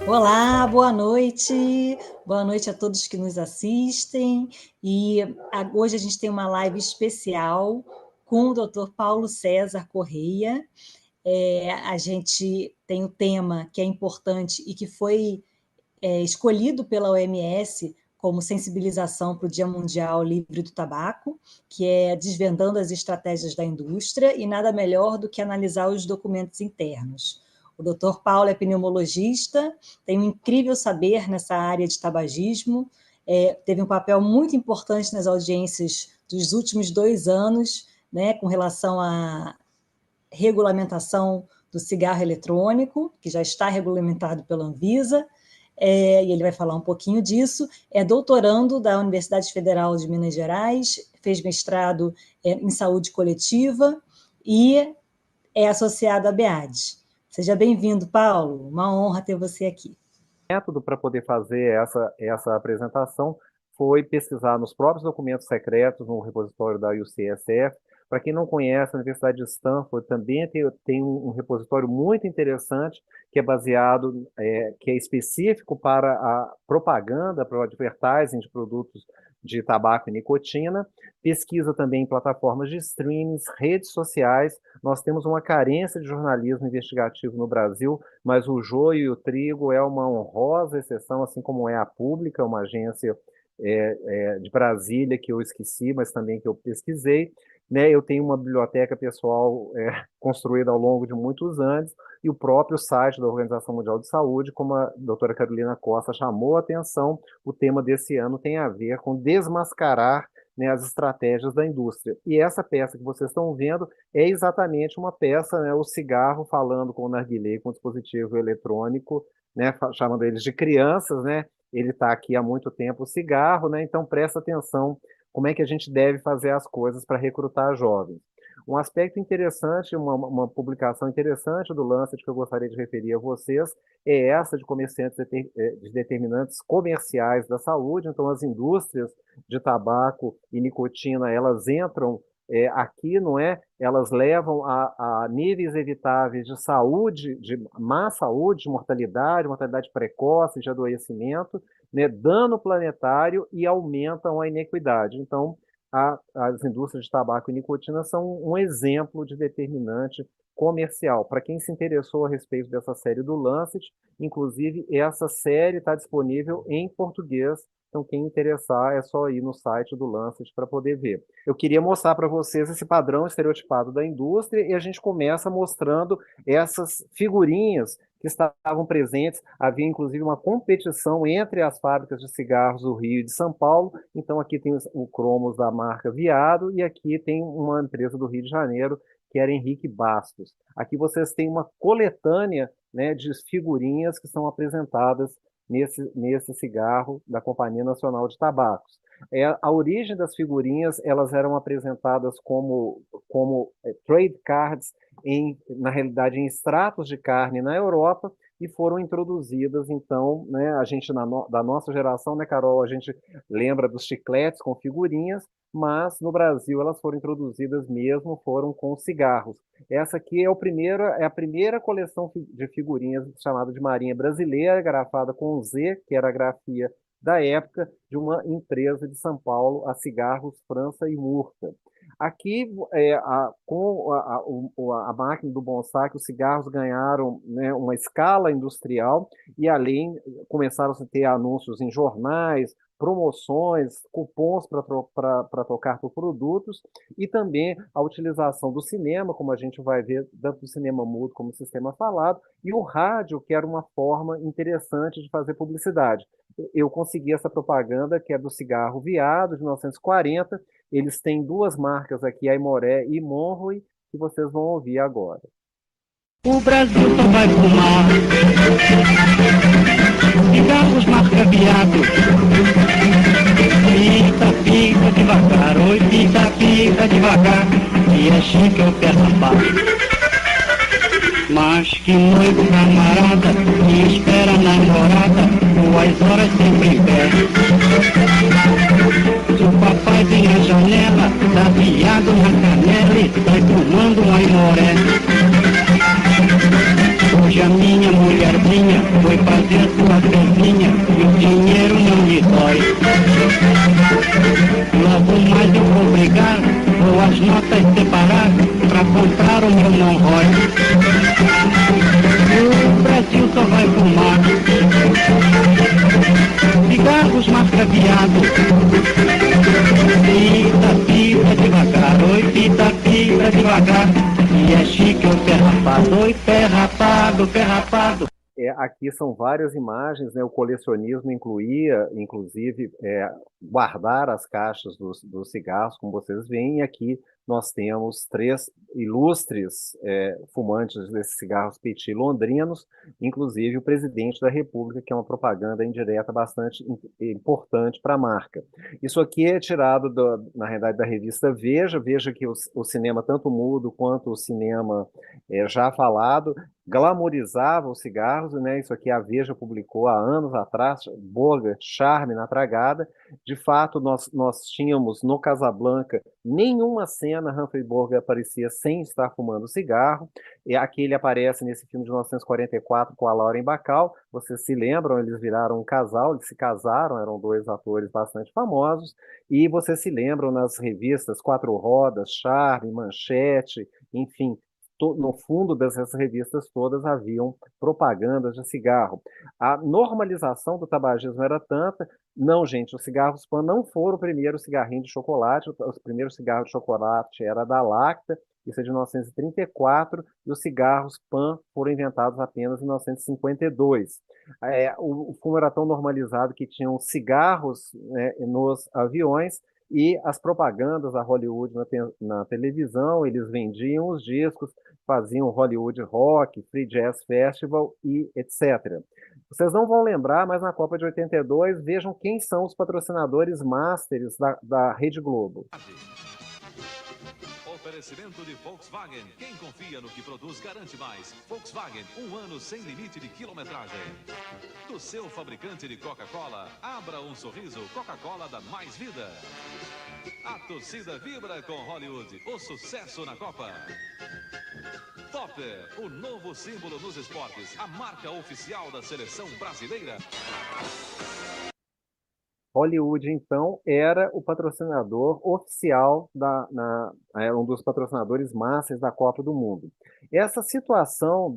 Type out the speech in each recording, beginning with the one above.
Olá, boa noite a todos que nos assistem. Hoje a gente tem uma live especial com o Dr. Paulo César Correia. A gente tem um tema que é importante e que foi escolhido pela OMS como sensibilização para o Dia Mundial Livre do Tabaco, que é desvendando as estratégias da indústria, e nada melhor do que analisar os documentos internos. O Dr. Paulo é pneumologista, tem um incrível saber nessa área de tabagismo, teve um papel muito importante nas audiências dos últimos 2 anos, né, com relação à regulamentação do cigarro eletrônico, que já está regulamentado pela Anvisa, e ele vai falar um pouquinho disso. É doutorando da Universidade Federal de Minas Gerais, fez mestrado em saúde coletiva e é associado à BEAD. Seja bem-vindo, Paulo. Uma honra ter você aqui. O método para poder fazer essa apresentação foi pesquisar nos próprios documentos secretos no repositório da UCSF. Para quem não conhece, a Universidade de Stanford também tem um repositório muito interessante que é baseado, que é específico para a propaganda, para o advertising de produtos de tabaco e nicotina. Pesquisa também em plataformas de streamings, redes sociais. Nós temos uma carência de jornalismo investigativo no Brasil, mas o Joio e o Trigo é uma honrosa exceção, assim como é a Pública, uma agência de Brasília que eu esqueci, mas também que eu pesquisei. Né, eu tenho uma biblioteca pessoal construída ao longo de muitos anos, e o próprio site da Organização Mundial de Saúde, como a doutora Carolina Costa chamou a atenção, o tema desse ano tem a ver com desmascarar, né, as estratégias da indústria. E essa peça que vocês estão vendo é exatamente uma peça, né, o cigarro falando com o narguilé, com o dispositivo eletrônico, né, chamando eles de crianças, né? Ele está aqui há muito tempo, o cigarro, né? Então presta atenção como é que a gente deve fazer as coisas para recrutar jovens. Um aspecto interessante, uma publicação interessante do Lancet que eu gostaria de referir a vocês é essa de comerciantes de determinantes comerciais da saúde. Então, as indústrias de tabaco e nicotina, elas entram aqui, não é? Elas levam a níveis evitáveis de saúde, de má saúde, de mortalidade precoce, de adoecimento, né, dano planetário, e aumentam a inequidade. Então, as indústrias de tabaco e nicotina são um exemplo de determinante comercial. Para quem se interessou a respeito dessa série do Lancet, inclusive, essa série está disponível em português. Então, quem interessar é só ir no site do Lancet para poder ver. Eu queria mostrar para vocês esse padrão estereotipado da indústria, e a gente começa mostrando essas figurinhas que estavam presentes. Havia, inclusive, uma competição entre as fábricas de cigarros do Rio e de São Paulo. Então, aqui tem o Cromos da marca Viado, e aqui tem uma empresa do Rio de Janeiro, que era Henrique Bastos. Aqui vocês têm uma coletânea, né, de figurinhas que são apresentadas nesse cigarro da Companhia Nacional de Tabacos. A origem das figurinhas, elas eram apresentadas como trade cards, na realidade, em extratos de carne na Europa, e foram introduzidas. Então, né, a gente, da nossa geração, né, Carol, a gente lembra dos chicletes com figurinhas, mas no Brasil elas foram introduzidas mesmo, foram com cigarros. Essa aqui é a primeira coleção de figurinhas chamada de Marinha Brasileira, grafada com Z, que era a grafia da época, de uma empresa de São Paulo, a Cigarros França e Murta. Aqui, com a máquina do Bonsac, os cigarros ganharam, né, uma escala industrial, e além começaram a ter anúncios em jornais, promoções, cupons para trocar por produtos, e também a utilização do cinema, como a gente vai ver, tanto do cinema mudo como do sistema falado, e o rádio, que era uma forma interessante de fazer publicidade. Eu consegui essa propaganda, que é do cigarro Viado, de 1940. Eles têm 2 marcas aqui, a Imoré e Monroe, que vocês vão ouvir agora. O Brasil só vai fumar cigarros marca Viado. Pica devagar, oi, pica devagar, que é chique eu quero rapaz. Mas que noivo camarada, que espera a namorada, 2 horas sempre em pé. Se o papai tem a janela, tá Viado na canela e vai fumando um aimoré. Hoje a minha mulherzinha foi fazer sua fezinha e o dinheiro não lhe dói. Logo mais eu vou brigar, vou as notas separar pra comprar o meu Monroy. O Brasil só vai fumar cigarros mascateados. Pita devagar, oi, pita devagar. E é chique o pé rapado, oi, pé rapado, pé rapado. Aqui são várias imagens, né? O colecionismo incluía, inclusive, guardar as caixas dos cigarros, como vocês veem. E aqui nós temos três ilustres fumantes desses cigarros Petit londrinos, inclusive o presidente da República, que é uma propaganda indireta bastante importante para a marca. Isso aqui é tirado, na realidade, da revista Veja. Veja que o cinema, tanto mudo quanto o cinema já falado, glamorizava os cigarros, né? Isso aqui a Veja publicou há anos atrás, Borga, Charme na Tragada. De fato, nós tínhamos no Casablanca nenhuma cena Humphrey Bogart aparecia sem estar fumando cigarro. E aqui ele aparece nesse filme de 1944 com a Lauren Bacall. Vocês se lembram, eles viraram um casal, eles se casaram, eram dois atores bastante famosos. E vocês se lembram nas revistas Quatro Rodas, Charme, Manchete, enfim, no fundo dessas revistas todas haviam propagandas de cigarro. A normalização do tabagismo era tanta. Não, gente, os cigarros Pan não foram o primeiro cigarrinho de chocolate. Os primeiros cigarros de chocolate era da Lacta, isso é de 1934, e os cigarros Pan foram inventados apenas em 1952. O fumo era tão normalizado que tinham cigarros, né, nos aviões, e as propagandas da Hollywood na televisão, eles vendiam os discos, faziam Hollywood Rock, Free Jazz Festival e etc. Vocês não vão lembrar, mas na Copa de 82, vejam quem são os patrocinadores masters da Rede Globo. Oferecimento de Volkswagen. Quem confia no que produz garante mais. Volkswagen, 1 ano sem limite de quilometragem. Do seu fabricante de Coca-Cola, abra um sorriso. Coca-Cola dá mais vida. A torcida vibra com Hollywood. O sucesso na Copa. Topper, o novo símbolo nos esportes. A marca oficial da seleção brasileira. Hollywood, então, era o patrocinador oficial, era um dos patrocinadores massas da Copa do Mundo. Essa situação,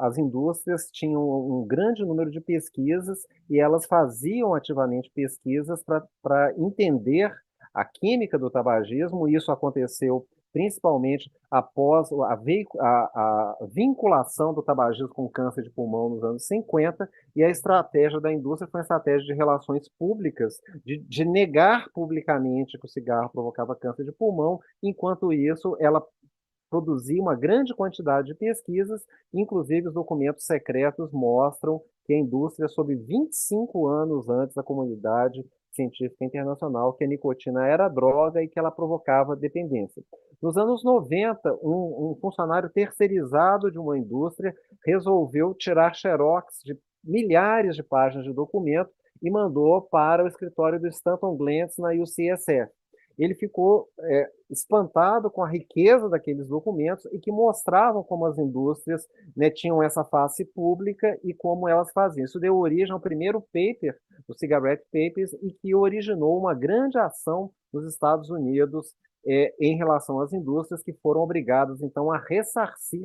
as indústrias tinham um grande número de pesquisas e elas faziam ativamente pesquisas para entender a química do tabagismo. Isso aconteceu principalmente após a vinculação do tabagismo com câncer de pulmão nos anos 50, e a estratégia da indústria foi uma estratégia de relações públicas, de negar publicamente que o cigarro provocava câncer de pulmão. Enquanto isso, ela produzia uma grande quantidade de pesquisas, inclusive os documentos secretos mostram que a indústria soube 25 anos antes da comunidade científica internacional que a nicotina era droga e que ela provocava dependência. Nos anos 90, um funcionário terceirizado de uma indústria resolveu tirar xerox de milhares de páginas de documento e mandou para o escritório do Stanton Glantz na UCSF. Ele ficou espantado com a riqueza daqueles documentos e que mostravam como as indústrias, né, tinham essa face pública e como elas faziam. Isso deu origem ao primeiro paper, o Cigarette Papers, e que originou uma grande ação nos Estados Unidos em relação às indústrias, que foram obrigadas, então, a ressarcir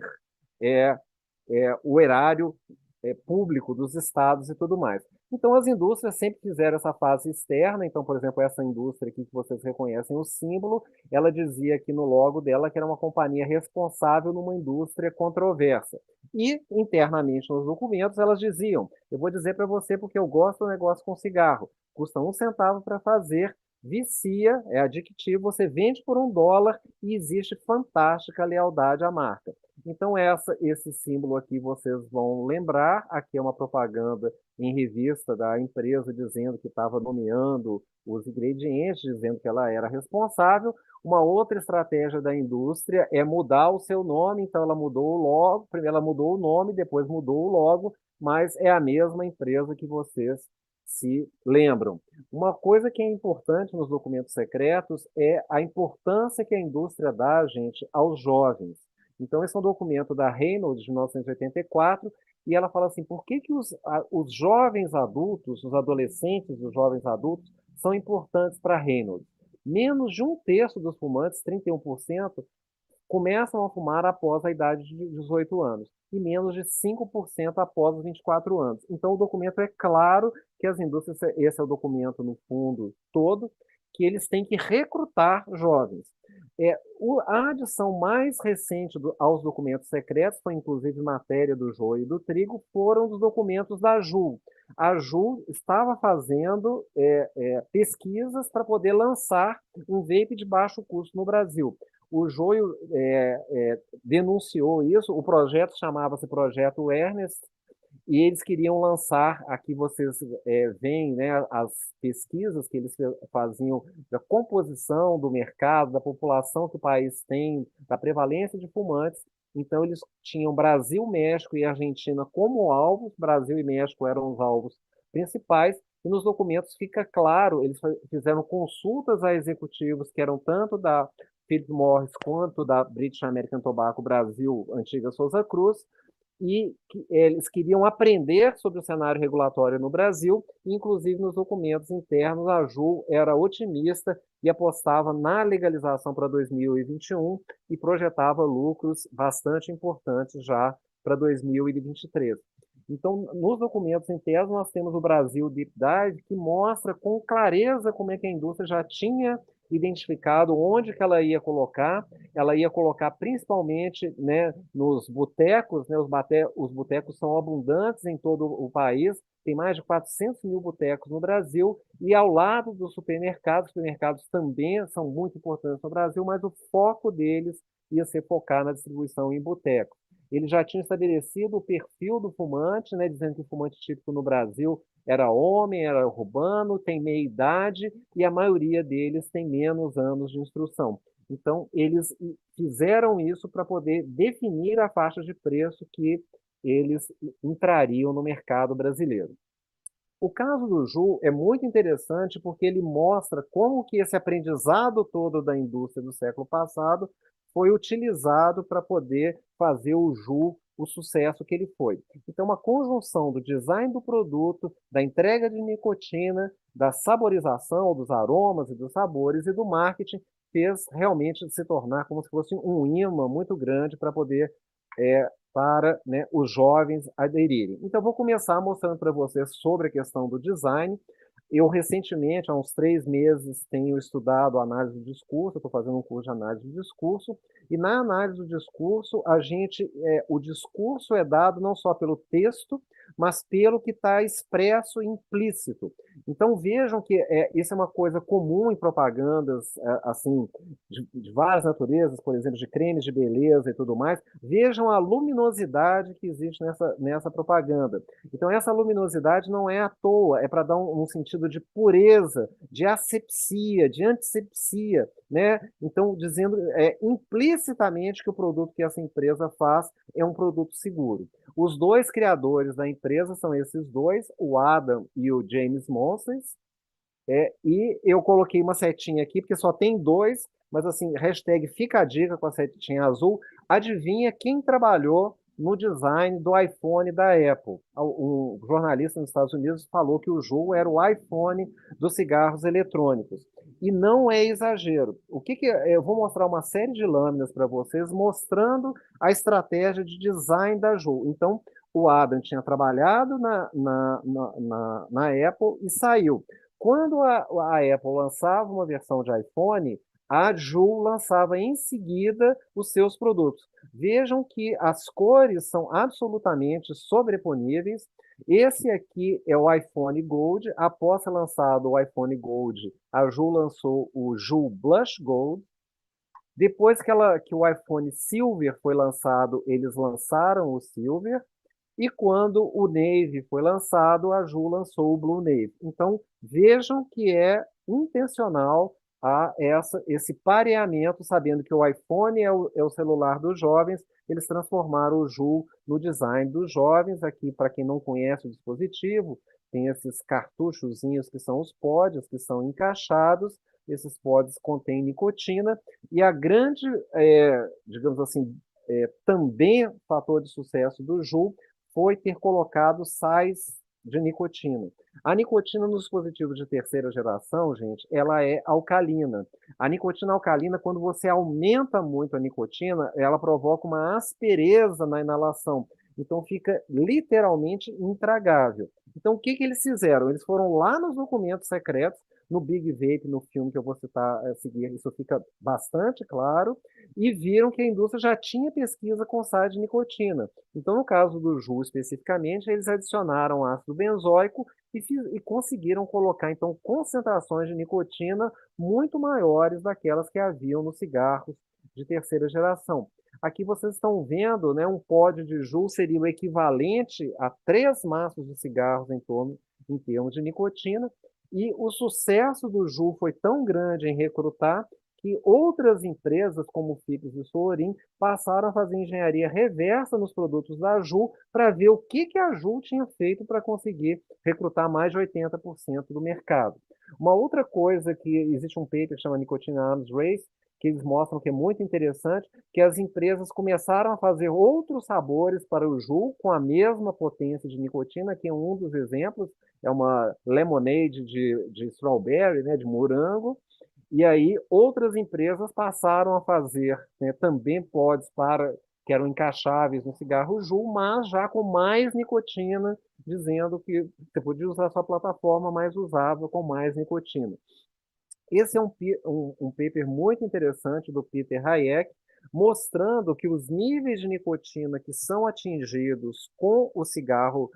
o erário público dos estados e tudo mais. Então, as indústrias sempre fizeram essa fase externa. Então, por exemplo, essa indústria aqui que vocês reconhecem o símbolo, ela dizia aqui no logo dela que era uma companhia responsável numa indústria controversa. E, internamente nos documentos, elas diziam: eu vou dizer para você porque eu gosto do negócio com cigarro, custa 1 centavo para fazer, vicia, é adictivo, você vende por $1 e existe fantástica lealdade à marca. Então, esse símbolo aqui vocês vão lembrar. Aqui é uma propaganda em revista da empresa dizendo que estava nomeando os ingredientes, dizendo que ela era responsável. Uma outra estratégia da indústria é mudar o seu nome. Então, ela mudou o logo, primeiro ela mudou o nome, depois mudou o logo, mas é a mesma empresa que vocês se lembram. Uma coisa que é importante nos documentos secretos é a importância que a indústria dá, gente, aos jovens. Então, esse é um documento da Reynolds, de 1984, e ela fala assim, por que que os jovens adultos, os adolescentes, os jovens adultos, são importantes para Reynolds? Menos de um terço dos fumantes, 31%, começam a fumar após a idade de 18 anos e menos de 5% após os 24 anos. Então, o documento é claro que as indústrias, esse é o documento no fundo todo, que eles têm que recrutar jovens. A adição mais recente aos documentos secretos, foi inclusive matéria do Joio e do Trigo, foram os documentos da JUL. A JUL estava fazendo pesquisas para poder lançar um vape de baixo custo no Brasil. O Joio denunciou isso, o projeto chamava-se Projeto Ernest, e eles queriam lançar, aqui vocês veem, né, as pesquisas que eles faziam da composição do mercado, da população que o país tem, da prevalência de fumantes. Então, eles tinham Brasil, México e Argentina como alvos, Brasil e México eram os alvos principais, e nos documentos fica claro, eles fizeram consultas a executivos que eram tanto da Philip Morris quanto da British American Tobacco Brasil, antiga Souza Cruz, e eles queriam aprender sobre o cenário regulatório no Brasil, inclusive nos documentos internos, a JUL era otimista e apostava na legalização para 2021 e projetava lucros bastante importantes já para 2023. Então, nos documentos internos, nós temos o Brasil Deep Dive, que mostra com clareza como é que a indústria já tinha identificado onde que ela ia colocar principalmente, né, nos botecos, né, os botecos são abundantes em todo o país, tem mais de 400 mil botecos no Brasil, e ao lado dos supermercados, os supermercados também são muito importantes no Brasil, mas o foco deles ia ser focar na distribuição em botecos. Ele já tinha estabelecido o perfil do fumante, né, dizendo que o fumante típico no Brasil era homem, era urbano, tem meia idade e a maioria deles tem menos anos de instrução. Então, eles fizeram isso para poder definir a faixa de preço que eles entrariam no mercado brasileiro. O caso do Ju é muito interessante porque ele mostra como que esse aprendizado todo da indústria do século passado foi utilizado para poder fazer o Ju o sucesso que ele foi. Então, uma conjunção do design do produto, da entrega de nicotina, da saborização, dos aromas e dos sabores e do marketing fez realmente se tornar como se fosse um imã muito grande para poder para, né, os jovens aderirem. Então, vou começar mostrando para vocês sobre a questão do design. Eu, recentemente, há uns 3 meses, tenho estudado análise do discurso, estou fazendo um curso de análise do discurso, e na análise do discurso, o discurso é dado não só pelo texto, mas pelo que está expresso e implícito. Então, vejam que isso é uma coisa comum em propagandas assim, de várias naturezas, por exemplo, de cremes de beleza e tudo mais. Vejam a luminosidade que existe nessa propaganda. Então, essa luminosidade não é à toa, é para dar um sentido de pureza, de asepsia, de antisepsia, né? Então, dizendo implicitamente que o produto que essa empresa faz é um produto seguro. Os dois criadores da empresa são esses dois, o Adam e o James Moses, e eu coloquei uma setinha aqui, porque só tem 2, mas assim, hashtag fica a dica com a setinha azul. Adivinha quem trabalhou no design do iPhone da Apple? Um jornalista nos Estados Unidos falou que o Juul era o iPhone dos cigarros eletrônicos. E não é exagero. Eu vou mostrar uma série de lâminas para vocês, mostrando a estratégia de design da Juul. Então, o Adam tinha trabalhado na Apple e saiu. Quando a Apple lançava uma versão de iPhone, a Juul lançava em seguida os seus produtos. Vejam que as cores são absolutamente sobreponíveis. Esse aqui é o iPhone Gold. Após ser lançado o iPhone Gold, a Juul lançou o Juul Blush Gold. Depois que o iPhone Silver foi lançado, eles lançaram o Silver. E quando o Navy foi lançado, a Juul lançou o Blue Navy. Então, vejam que é intencional esse pareamento, sabendo que o iPhone é o celular dos jovens, eles transformaram o Juul no design dos jovens. Aqui, para quem não conhece o dispositivo, tem esses cartuchozinhos que são os pods, que são encaixados. Esses pods contêm nicotina. E a grande, digamos assim, também fator de sucesso do Juul foi ter colocado sais de nicotina. A nicotina nos dispositivos de terceira geração, gente, ela é alcalina. A nicotina alcalina, quando você aumenta muito a nicotina, ela provoca uma aspereza na inalação. Então fica literalmente intragável. Então o que eles fizeram? Eles foram lá nos documentos secretos, no Big Vape, no filme que eu vou citar a seguir, isso fica bastante claro, e viram que a indústria já tinha pesquisa com sais de nicotina. Então, no caso do Juul especificamente, eles adicionaram ácido benzoico e conseguiram colocar, então, concentrações de nicotina muito maiores daquelas que haviam nos cigarros de terceira geração. Aqui vocês estão vendo, né, um pod de Juul seria o equivalente a 3 maços de cigarros em termos de nicotina, e o sucesso do Juul foi tão grande em recrutar que outras empresas, como Philips e Solorin, passaram a fazer engenharia reversa nos produtos da Juul para ver o que a Juul tinha feito para conseguir recrutar mais de 80% do mercado. Uma outra coisa que existe um paper que chama Nicotine Arms Race, que eles mostram que é muito interessante, que as empresas começaram a fazer outros sabores para o Juul com a mesma potência de nicotina, que é um dos exemplos, é uma lemonade de strawberry, né, de morango, e aí outras empresas passaram a fazer, né, também pods que eram encaixáveis no cigarro Juul, mas já com mais nicotina, dizendo que você podia usar a sua plataforma, mas usava com mais nicotina. Esse é um paper muito interessante do Peter Hayek, mostrando que os níveis de nicotina que são atingidos com o cigarro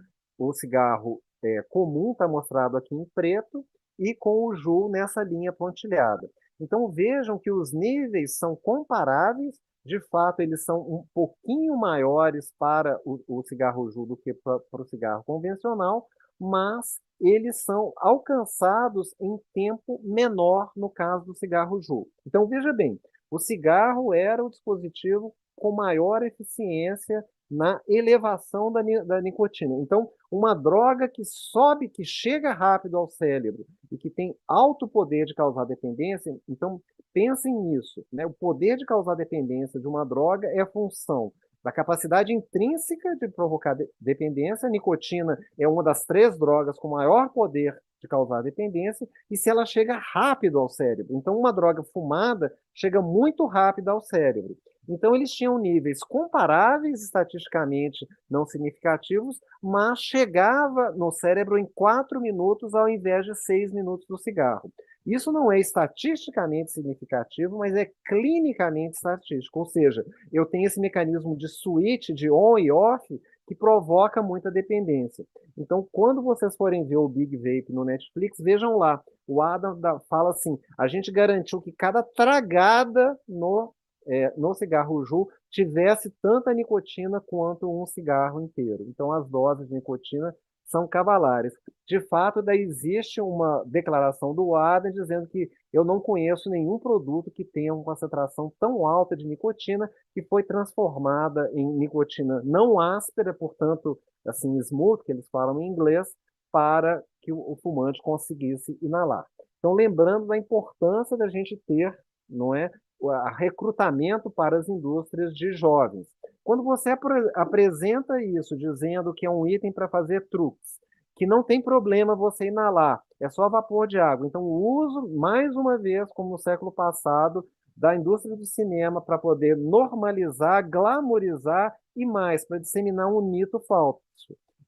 comum, está mostrado aqui em preto, e com o Juul nessa linha pontilhada. Então vejam que os níveis são comparáveis, de fato eles são um pouquinho maiores para o cigarro Juul do que para o cigarro convencional, mas eles são alcançados em tempo menor no caso do cigarro Juul. Então veja bem, o cigarro era o dispositivo com maior eficiência na elevação da nicotina. Então, uma droga que sobe, que chega rápido ao cérebro e que tem alto poder de causar dependência, então pensem nisso, né? O poder de causar dependência de uma droga é a função da capacidade intrínseca de provocar dependência. A nicotina é uma das 3 drogas com maior poder de causar dependência, e se ela chega rápido ao cérebro. Então, uma droga fumada chega muito rápido ao cérebro. Então, eles tinham níveis comparáveis, estatisticamente não significativos, mas chegava no cérebro em 4 minutos ao invés de 6 minutos do cigarro. Isso não é estatisticamente significativo, mas é clinicamente estatístico. Ou seja, eu tenho esse mecanismo de switch, de on e off, que provoca muita dependência. Então, quando vocês forem ver o Big Vape no Netflix, vejam lá, o Adam fala assim, a gente garantiu que cada tragada no cigarro Juul tivesse tanta nicotina quanto um cigarro inteiro. Então, as doses de nicotina são cavalares. De fato, daí existe uma declaração do Adam dizendo que eu não conheço nenhum produto que tenha uma concentração tão alta de nicotina que foi transformada em nicotina não áspera, portanto, assim, smooth, que eles falam em inglês, para que o fumante conseguisse inalar. Então, lembrando da importância da gente ter, não é, recrutamento para as indústrias de jovens. Quando você apresenta isso dizendo que é um item para fazer truques, que não tem problema você inalar, é só vapor de água. Então, o uso, mais uma vez, como no século passado, da indústria do cinema para poder normalizar, glamorizar e mais, para disseminar um mito falso.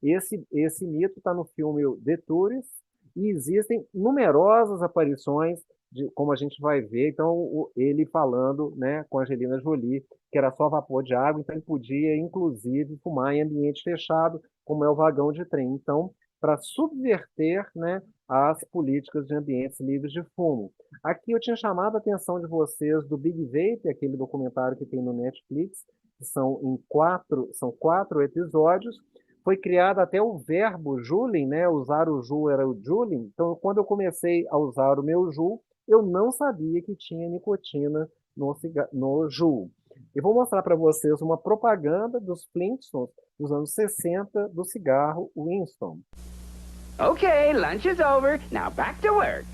Esse mito está no filme The Tourist e existem numerosas aparições como a gente vai ver, então ele falando, né, com a Angelina Jolie, que era só vapor de água, então ele podia, inclusive, fumar em ambiente fechado, como é o vagão de trem. Então, para subverter, né, as políticas de ambientes livres de fumo. Aqui eu tinha chamado a atenção de vocês do Big Vape, aquele documentário que tem no Netflix, que são 4 episódios. Foi criado até o verbo Juuling, né, usar o Juul era o Juuling. Então, quando eu comecei a usar o meu Juul, eu não sabia que tinha nicotina no Juul. Eu vou mostrar para vocês uma propaganda dos Flintstones dos anos 60 do cigarro Winston. Okay, lunch is over. Now back to work.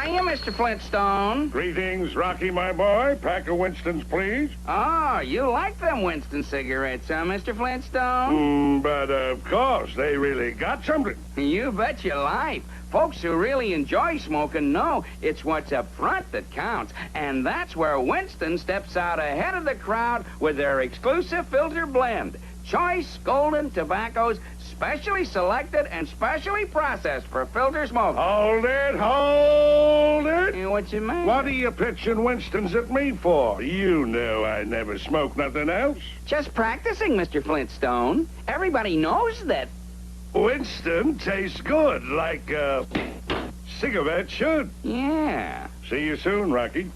Hiya, Mr. Flintstone. Greetings, Rocky, my boy. Pack of Winstons, please. Oh, you like them Winston cigarettes, huh, Mr. Flintstone? But of course, they really got something. You bet your life. Folks who really enjoy smoking know it's what's up front that counts. And that's where Winston steps out ahead of the crowd with their exclusive filter blend. Choice golden tobaccos, specially selected and specially processed for filter smoke. Hold it, hold it. What you mean? What are you pitching Winston's at me for? You know I never smoke nothing else. Just practicing, Mr. Flintstone. Everybody knows that. Winston tastes good, like a cigarette should. Yeah. See you soon, Rocky.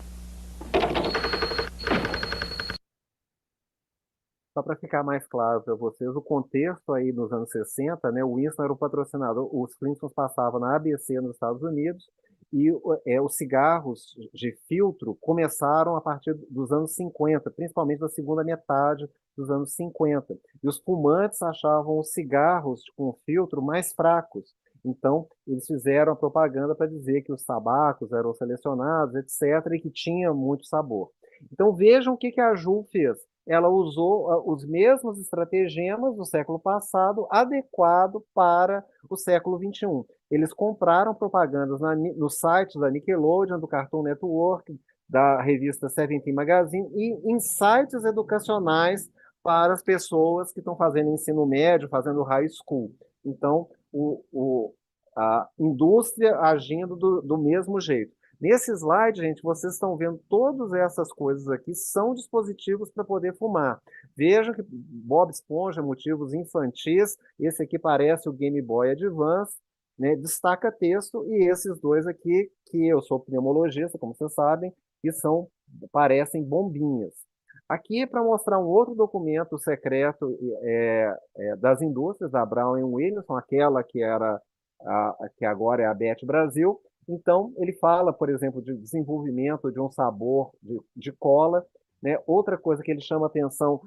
Só para ficar mais claro para vocês, o contexto aí nos anos 60, né, o Winston era o patrocinador, os Flintstones passavam na ABC nos Estados Unidos e os cigarros de filtro começaram a partir dos anos 50, principalmente da segunda metade dos anos 50. E os fumantes achavam os cigarros com filtro mais fracos. Então, eles fizeram a propaganda para dizer que os tabacos eram selecionados, etc., e que tinha muito sabor. Então, vejam o que a Jul fez. Ela usou os mesmos estratagemas do século passado, adequado para o século XXI. Eles compraram propagandas nos sites da Nickelodeon, do Cartoon Network, da revista Seventeen Magazine e em sites educacionais para as pessoas que estão fazendo ensino médio, fazendo high school. Então, a indústria agindo do mesmo jeito. Nesse slide, gente, vocês estão vendo todas essas coisas aqui são dispositivos para poder fumar. Vejam que Bob Esponja, motivos infantis, esse aqui parece o Game Boy Advance, né, destaca texto, e esses dois aqui, que eu sou pneumologista, como vocês sabem, que parecem bombinhas. Aqui é para mostrar um outro documento secreto das indústrias, da Brown Williamson, aquela que agora é a Bet Brasil. Então, ele fala, por exemplo, de desenvolvimento de um sabor de cola, né? Outra coisa que ele chama atenção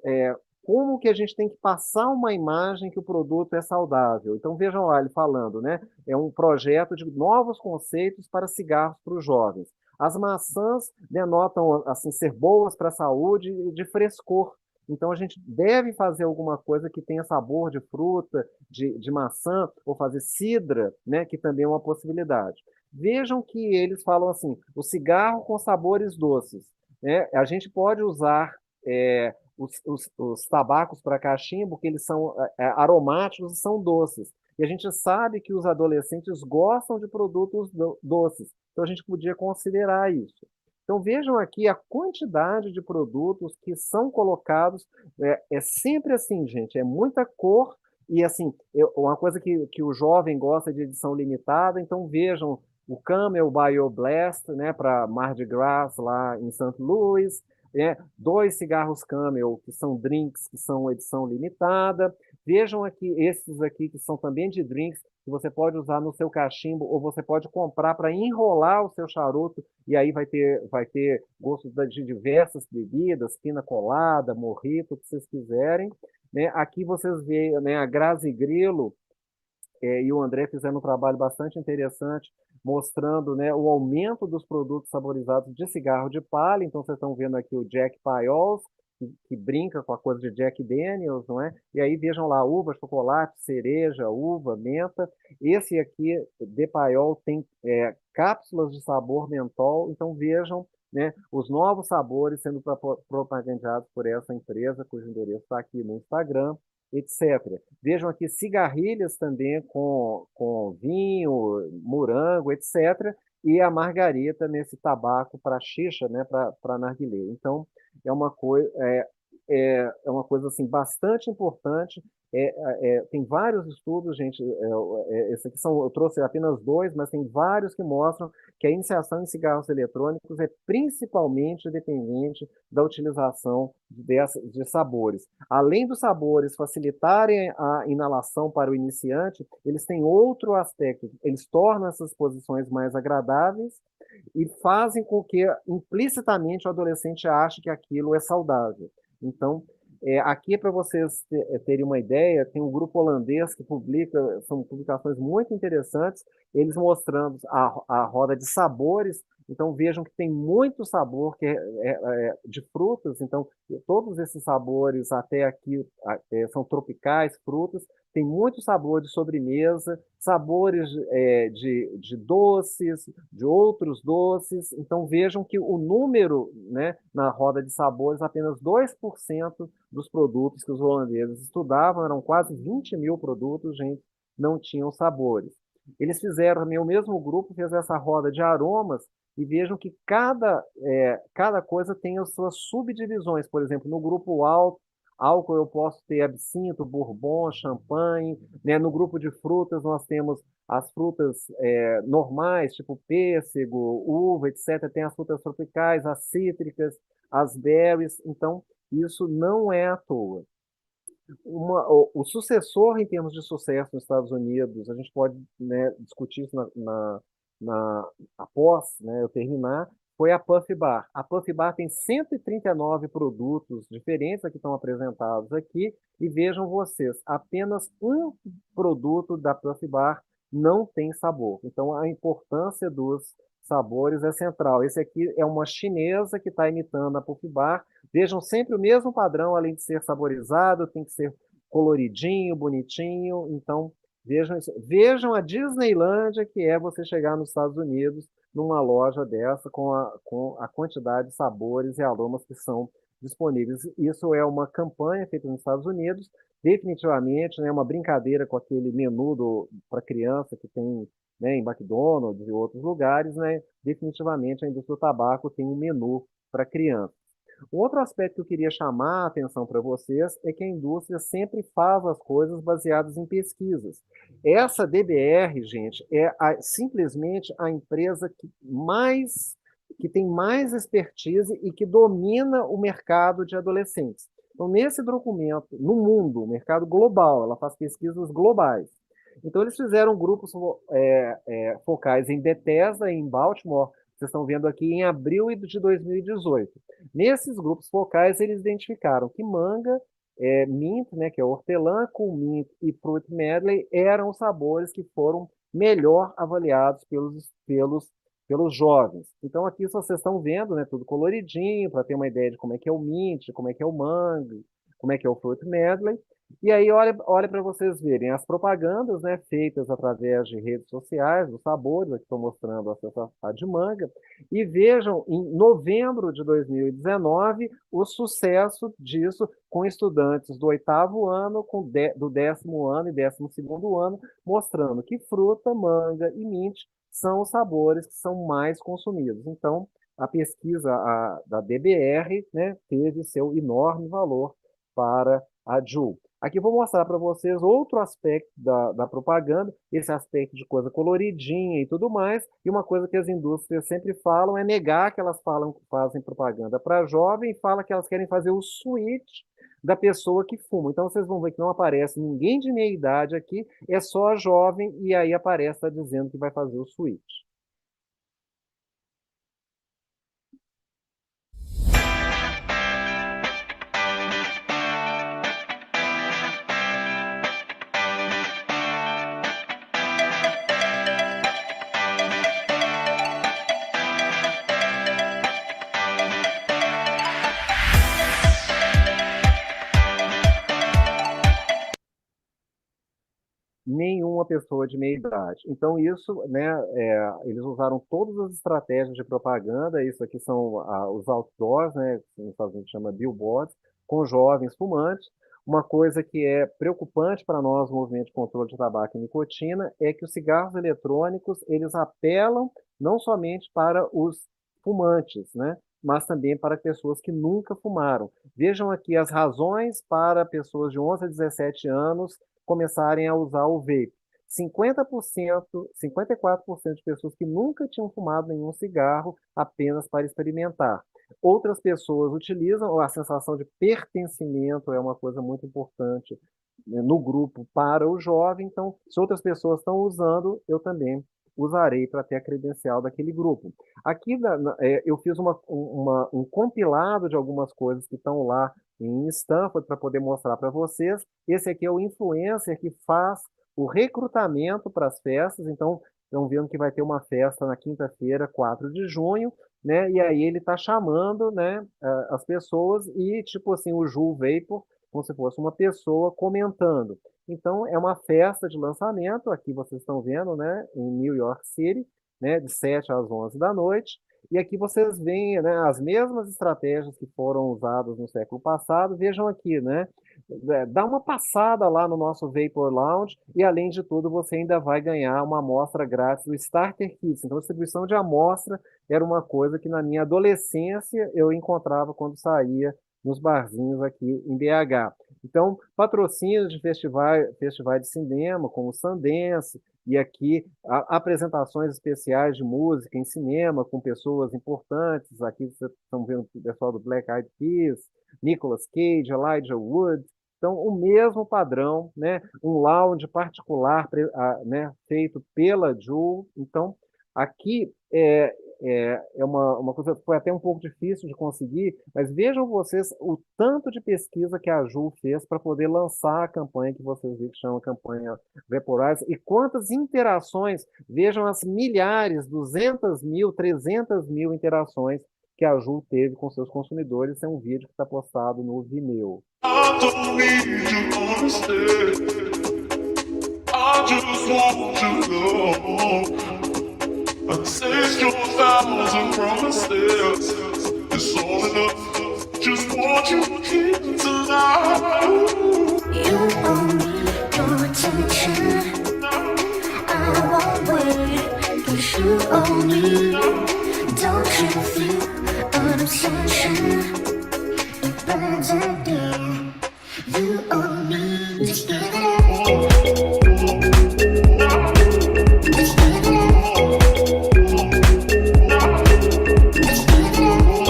é como que a gente tem que passar uma imagem que o produto é saudável. Então, vejam lá ele falando, né? É um projeto de novos conceitos para cigarros para os jovens. As maçãs denotam assim, ser boas para a saúde e de frescor. Então, a gente deve fazer alguma coisa que tenha sabor de fruta, de maçã, ou fazer cidra, né, que também é uma possibilidade. Vejam que eles falam assim, o cigarro com sabores doces. Né? A gente pode usar os tabacos para cachimbo, porque eles são aromáticos e são doces. E a gente sabe que os adolescentes gostam de produtos doces. Então, a gente podia considerar isso. Então, vejam aqui a quantidade de produtos que são colocados. É sempre assim, gente, é muita cor. E, assim, uma coisa que o jovem gosta de edição limitada. Então, vejam o Camel BioBlast, né, para Mardi Gras, lá em St. Louis. 2 cigarros Camel, que são drinks, que são edição limitada. Vejam aqui, esses aqui, que são também de drinks, que você pode usar no seu cachimbo, ou você pode comprar para enrolar o seu charuto, e aí vai ter gosto de diversas bebidas, pina colada, mojito, o que vocês quiserem. Né? Aqui vocês veem, né, a Grazi Grillo e o André fizeram um trabalho bastante interessante, mostrando, né, o aumento dos produtos saborizados de cigarro de palha. Então, vocês estão vendo aqui o Jack Piols, que brinca com a coisa de Jack Daniels, não é? E aí vejam lá, uva, chocolate, cereja, uva, menta. Esse aqui, de Paiol, tem cápsulas de sabor mentol. Então vejam, né, os novos sabores sendo propagandeados por essa empresa, cujo endereço está aqui no Instagram, etc. Vejam aqui cigarrilhas também com vinho, morango, etc. E a margarita nesse tabaco para xixa, né, para narguilé. Então, é uma coisa assim, bastante importante. Tem vários estudos, gente. Esse aqui eu trouxe apenas 2, mas tem vários que mostram que a iniciação em cigarros eletrônicos é principalmente dependente da utilização de sabores. Além dos sabores facilitarem a inalação para o iniciante, eles têm outro aspecto. Eles tornam essas posições mais agradáveis e fazem com que implicitamente o adolescente ache que aquilo é saudável. Então, Aqui, para vocês terem uma ideia, tem um grupo holandês que publica, são publicações muito interessantes, eles mostrando a roda de sabores. Então, vejam que tem muito sabor de frutas. Então, todos esses sabores até aqui são tropicais, frutas. Tem muito sabor de sobremesa, sabores de doces, de outros doces. Então, vejam que o número, né, na roda de sabores, apenas 2% dos produtos que os holandeses estudavam, eram quase 20 mil produtos, gente, não tinham sabores. Eles fizeram, o mesmo grupo fez essa roda de aromas, e vejam que cada coisa tem as suas subdivisões. Por exemplo, no grupo álcool eu posso ter absinto, bourbon, champanhe, né? No grupo de frutas nós temos as frutas normais, tipo pêssego, uva, etc. Tem as frutas tropicais, as cítricas, as berries. Então, isso não é à toa. O sucessor em termos de sucesso nos Estados Unidos, a gente pode, né, discutir isso após, né, eu terminar, foi a Puff Bar. A Puff Bar tem 139 produtos diferentes que estão apresentados aqui, e vejam vocês, apenas um produto da Puff Bar não tem sabor. Então, a importância dos sabores é central. Esse aqui é uma chinesa que está imitando a Puff Bar. Vejam sempre o mesmo padrão, além de ser saborizado, tem que ser coloridinho, bonitinho. Então, vejam isso. Vejam a Disneylândia, que é você chegar nos Estados Unidos numa loja dessa com a quantidade de sabores e aromas que são disponíveis. Isso é uma campanha feita nos Estados Unidos, definitivamente, né, uma brincadeira com aquele menu para criança que tem, né, em McDonald's e outros lugares, né? Definitivamente a indústria do tabaco tem um menu para criança. Um outro aspecto que eu queria chamar a atenção para vocês é que a indústria sempre faz as coisas baseadas em pesquisas. Essa DBR, gente, é simplesmente a empresa que tem mais expertise e que domina o mercado de adolescentes. Então, nesse documento, no mundo, mercado global, ela faz pesquisas globais. Então, eles fizeram grupos focais em Bethesda e em Baltimore. Vocês estão vendo aqui em abril de 2018. Nesses grupos focais, eles identificaram que manga, mint, né, que é hortelã, com mint e fruit medley, eram os sabores que foram melhor avaliados pelos jovens. Então, aqui vocês estão vendo, né, tudo coloridinho, para ter uma ideia de como é que é o mint, como é que é o manga, como é que é o fruit medley. E aí, olha para vocês verem as propagandas, né, feitas através de redes sociais, dos sabores, aqui estou mostrando a de manga, e vejam, em novembro de 2019, o sucesso disso com estudantes do 8º ano, do 10º ano e 12º ano, mostrando que fruta, manga e mint são os sabores que são mais consumidos. Então, a pesquisa da DBR, né, teve seu enorme valor para a Ju. Aqui eu vou mostrar para vocês outro aspecto da propaganda, esse aspecto de coisa coloridinha e tudo mais, e uma coisa que as indústrias sempre falam é negar que elas fazem propaganda para jovem e fala que elas querem fazer o switch da pessoa que fuma. Então vocês vão ver que não aparece ninguém de meia idade aqui, é só jovem, e aí aparece, está dizendo que vai fazer o switch. Nenhuma pessoa de meia idade. Então, isso, né, eles usaram todas as estratégias de propaganda, isso aqui são os outdoors, né, que nos Estados Unidos chama billboards, com jovens fumantes. Uma coisa que é preocupante para nós, no movimento de controle de tabaco e nicotina, é que os cigarros eletrônicos, eles apelam não somente para os fumantes, né, mas também para pessoas que nunca fumaram. Vejam aqui as razões para pessoas de 11 a 17 anos começarem a usar o vape. 50%, 54% de pessoas que nunca tinham fumado nenhum cigarro apenas para experimentar. Outras pessoas utilizam, a sensação de pertencimento é uma coisa muito importante, né, no grupo para o jovem. Então, se outras pessoas estão usando, eu também usarei para ter a credencial daquele grupo. Aqui eu fiz um compilado de algumas coisas que estão lá em Stanford para poder mostrar para vocês. Esse aqui é o influencer que faz o recrutamento para as festas. Então, estão vendo que vai ter uma festa na quinta-feira, 4 de junho, né? E aí ele está chamando, né, as pessoas e, tipo assim, o Ju Vapor, como se fosse uma pessoa comentando. Então, é uma festa de lançamento, aqui vocês estão vendo, né, em New York City, né, de 7 às 11 da noite. E aqui vocês veem, né, as mesmas estratégias que foram usadas no século passado. Vejam aqui, né? Dá uma passada lá no nosso Vapor Lounge e, além de tudo, você ainda vai ganhar uma amostra grátis do Starter Kits. Então, a distribuição de amostra era uma coisa que na minha adolescência eu encontrava quando saía nos barzinhos aqui em BH. Então, patrocínios de festivais de cinema, como o Sundance, e aqui apresentações especiais de música em cinema com pessoas importantes. Aqui vocês estão vendo o pessoal do Black Eyed Peas, Nicolas Cage, Elijah Wood. Então, o mesmo padrão, né? Um lounge particular, né, feito pela Ju. Então, aqui é uma coisa que foi até um pouco difícil de conseguir, mas vejam vocês o tanto de pesquisa que a Ju fez para poder lançar a campanha que vocês viram que chama campanha Vaporize, e quantas interações, vejam as milhares, 200 mil, 300 mil interações que a Ju teve com seus consumidores. Esse é um vídeo que está postado no Vimeo. I don't need you on the stairs. I just want you to know. I taste your 1,000 promises. It's all enough. Just want you here tonight. You owe me your attention. I won't wait, 'cause you owe me. Don't you feel an obsession? It burns a dear. You owe me. Just give it up. Just give it up. Just give it up.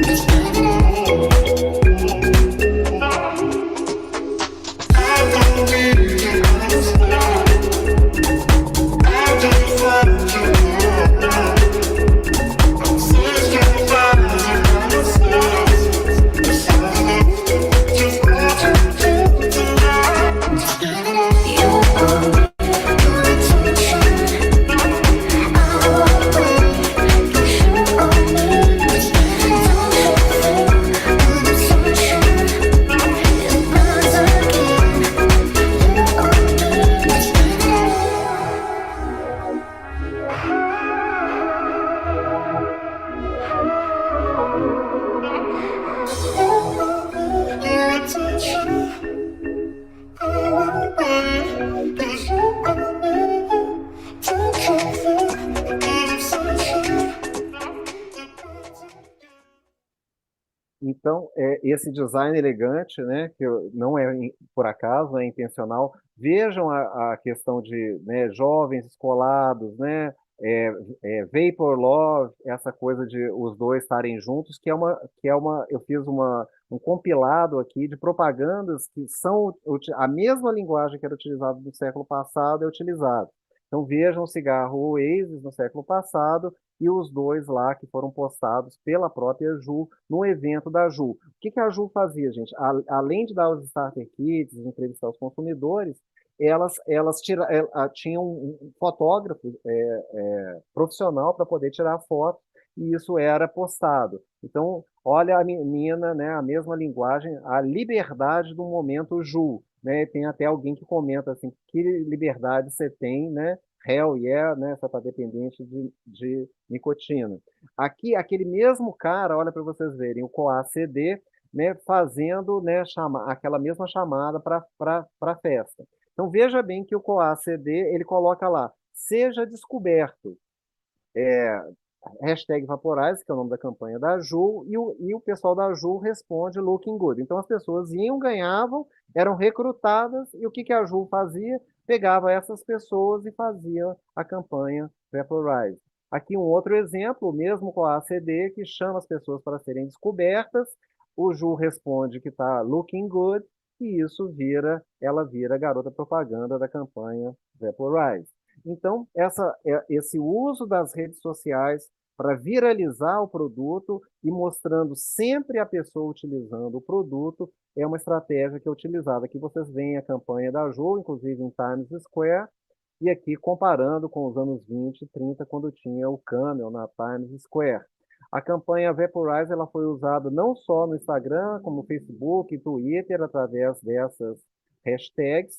Just give it up. I don't need you on the stairs. I just want you to know. I taste your 1,000 promises. It's all enough. Just want you here tonight. Just give it up. You owe me your attention. I won't wait, 'cause you owe me. Don't you feel an obsession? It burns again. You owe me. Just give it Your attention. I won't wait, 'cause you owe me. Don't you feel an obsession? Então, esse design elegante, né, que não é por acaso, é intencional. Vejam a questão de, né, jovens escolados, né, Vapor Love, essa coisa de os dois estarem juntos, eu fiz um compilado aqui de propagandas que são a mesma linguagem que era utilizada no século passado é utilizada. Então vejam o cigarro Oasis no século passado e os dois lá que foram postados pela própria Ju no evento da Ju. O que a Ju fazia, gente? Além de dar os starter kits, entrevistar os consumidores, elas tinham um fotógrafo profissional para poder tirar foto e isso era postado. Então, olha a menina, né, a mesma linguagem, a liberdade do momento Ju. Né? Tem até alguém que comenta assim, que liberdade você tem, né? Hell yeah, né? Você está dependente de nicotina. Aqui, aquele mesmo cara, olha para vocês verem, o Coa CD, né, fazendo, né, aquela mesma chamada para a festa. Então veja bem que o Coa CD, ele coloca lá, seja descoberto. Hashtag Vaporize, que é o nome da campanha da Ju, e o pessoal da Ju responde Looking Good. Então as pessoas iam, ganhavam, eram recrutadas, e o que a Ju fazia? Pegava essas pessoas e fazia a campanha Vaporize. Aqui um outro exemplo, o mesmo com a ACD, que chama as pessoas para serem descobertas, o Ju responde que está Looking Good, e isso ela vira garota propaganda da campanha Vaporize. Então, esse uso das redes sociais para viralizar o produto e mostrando sempre a pessoa utilizando o produto, é uma estratégia que é utilizada. Aqui vocês veem a campanha da Ju, inclusive em Times Square, e aqui comparando com os anos 20 e 30, quando tinha o Camel na Times Square. A campanha Vaporize ela foi usada não só no Instagram, como no Facebook e Twitter, através dessas hashtags,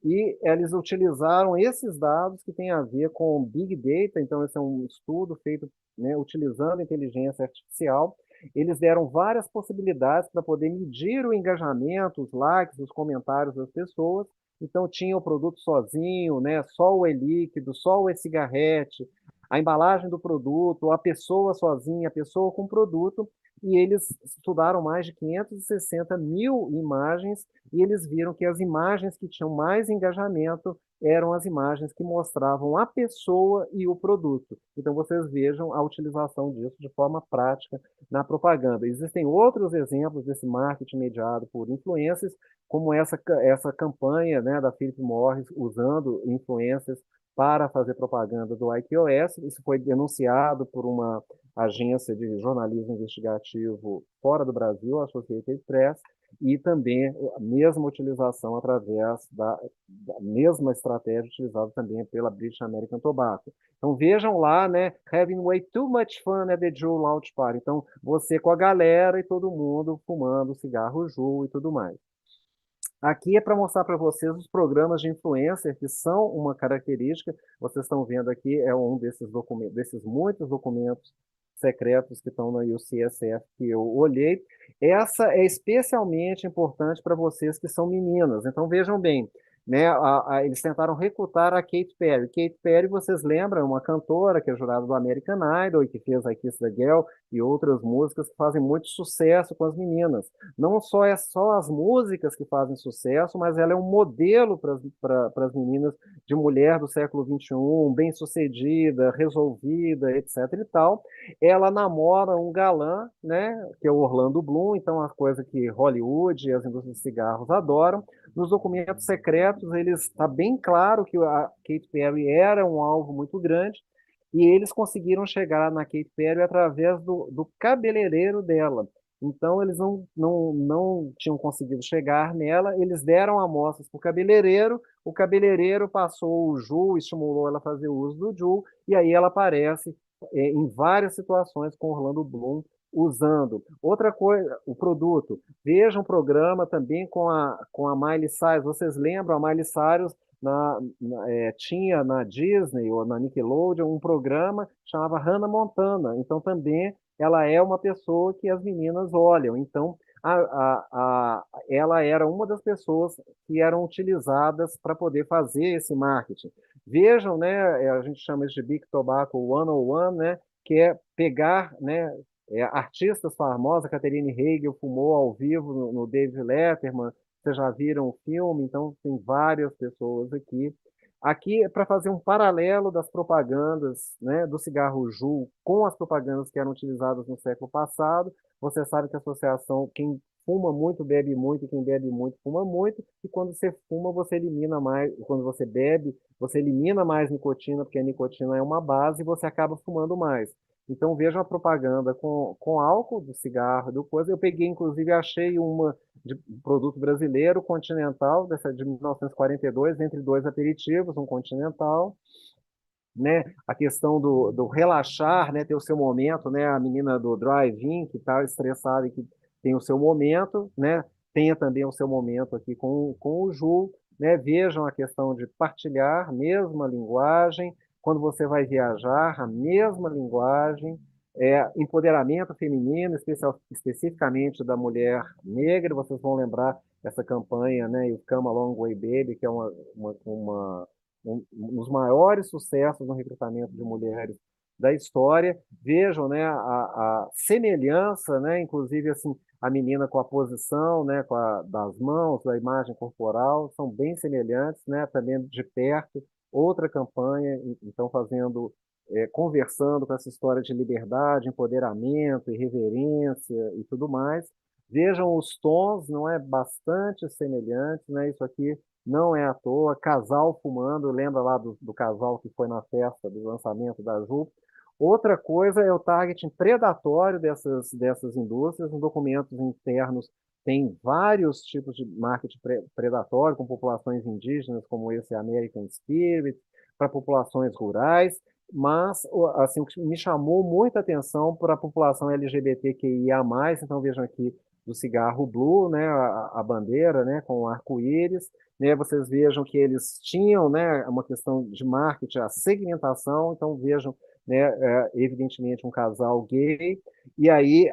e eles utilizaram esses dados que têm a ver com Big Data, então esse é um estudo feito, né, utilizando inteligência artificial. Eles deram várias possibilidades para poder medir o engajamento, os likes, os comentários das pessoas. Então tinha o produto sozinho, né, só o e-líquido, só o e-cigarrete, a embalagem do produto, a pessoa sozinha, a pessoa com o produto, e eles estudaram mais de 560 mil imagens e eles viram que as imagens que tinham mais engajamento eram as imagens que mostravam a pessoa e o produto. Então vocês vejam a utilização disso de forma prática na propaganda. Existem outros exemplos desse marketing mediado por influencers, como essa campanha, né, da Philip Morris usando influencers para fazer propaganda do iQOS. Isso foi denunciado por uma agência de jornalismo investigativo fora do Brasil, a Associated Press, e também a mesma utilização através da mesma estratégia utilizada também pela British American Tobacco. Então vejam lá, né, having way too much fun at the Juul Launch Party. Então você com a galera e todo mundo fumando cigarro Juul e tudo mais. Aqui é para mostrar para vocês os programas de influencer, que são uma característica. Vocês estão vendo aqui, é um desses documentos, desses muitos documentos secretos que estão na UCSF que eu olhei. Essa é especialmente importante para vocês que são meninas. Então vejam bem, né, eles tentaram recrutar a Katy Perry. Katy Perry, vocês lembram, é uma cantora que é jurada do American Idol e que fez I Kiss the Girl e outras músicas que fazem muito sucesso com as meninas. Não só é só as músicas que fazem sucesso, mas ela é um modelo para as meninas de mulher do século XXI, bem-sucedida, resolvida, etc. e tal. Ela namora um galã, né, que é o Orlando Bloom, então a coisa que Hollywood e as indústrias de cigarros adoram. Nos documentos secretos, está bem claro que a Katy Perry era um alvo muito grande, e eles conseguiram chegar na Katy Perry através do cabeleireiro dela. Então, eles não tinham conseguido chegar nela, eles deram amostras para o cabeleireiro passou o Juul, estimulou ela a fazer uso do Juul, e aí ela aparece em várias situações com Orlando Bloom usando. Outra coisa, o produto. Veja um programa também com a Miley Cyrus. Vocês lembram? A Miley Cyrus tinha na Disney ou na Nickelodeon um programa que chamava Hannah Montana. Então também ela é uma pessoa que as meninas olham. Então ela era uma das pessoas que eram utilizadas para poder fazer esse marketing. Vejam, né, a gente chama isso de Big Tobacco 101, né, que é pegar, né, artistas famosos. A Catherine Hegel fumou ao vivo no David Letterman. Vocês já viram o filme, então tem várias pessoas aqui. Aqui é para fazer um paralelo das propagandas, né, do cigarro Juul com as propagandas que eram utilizadas no século passado. Você sabe que a associação, quem fuma muito, bebe muito, e quem bebe muito, fuma muito, e quando você fuma, você elimina mais, quando você bebe, você elimina mais nicotina, porque a nicotina é uma base, e você acaba fumando mais. Então vejam a propaganda com álcool do cigarro, do coisa. Eu peguei, inclusive, achei uma de produto brasileiro, Continental, dessa de 1942, entre dois aperitivos, um Continental, né? A questão do relaxar, né? Ter o seu momento, né? A menina do drive-in que está estressada e que tem o seu momento, né? Tenha também o seu momento aqui com o Juul, né? Vejam a questão de partilhar, mesma linguagem, quando você vai viajar, a mesma linguagem, empoderamento feminino, especificamente da mulher negra. Vocês vão lembrar essa campanha, né, You Come a Long Way Baby, que é um dos maiores sucessos no recrutamento de mulheres da história. Vejam, né, a semelhança, né, inclusive assim, a menina com a posição, né, das mãos, da imagem corporal, são bem semelhantes, né, também de perto. Outra campanha, então conversando com essa história de liberdade, empoderamento, irreverência e tudo mais. Vejam os tons, não é, bastante semelhantes, né? Isso aqui não é à toa. Casal fumando, lembra lá do casal que foi na festa do lançamento da Juul. Outra coisa é o targeting predatório dessas indústrias. Em documentos internos tem vários tipos de marketing predatório, com populações indígenas, como esse American Spirit, para populações rurais, mas assim, o que me chamou muita atenção para a população LGBTQIA+, então vejam aqui do cigarro Blue, né, a bandeira, né, com o arco-íris, né, vocês vejam que eles tinham, né, uma questão de marketing, a segmentação, então vejam, né, evidentemente um casal gay, e aí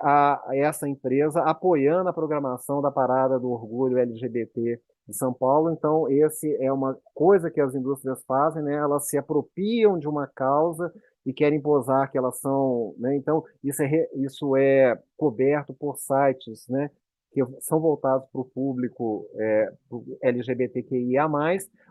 essa empresa apoiando a programação da Parada do Orgulho LGBT de São Paulo. Então, esse é uma coisa que as indústrias fazem, né? Elas se apropriam de uma causa e querem posar que elas são, né? Então, isso é coberto por sites, né? Que são voltados para o público pro LGBTQIA+,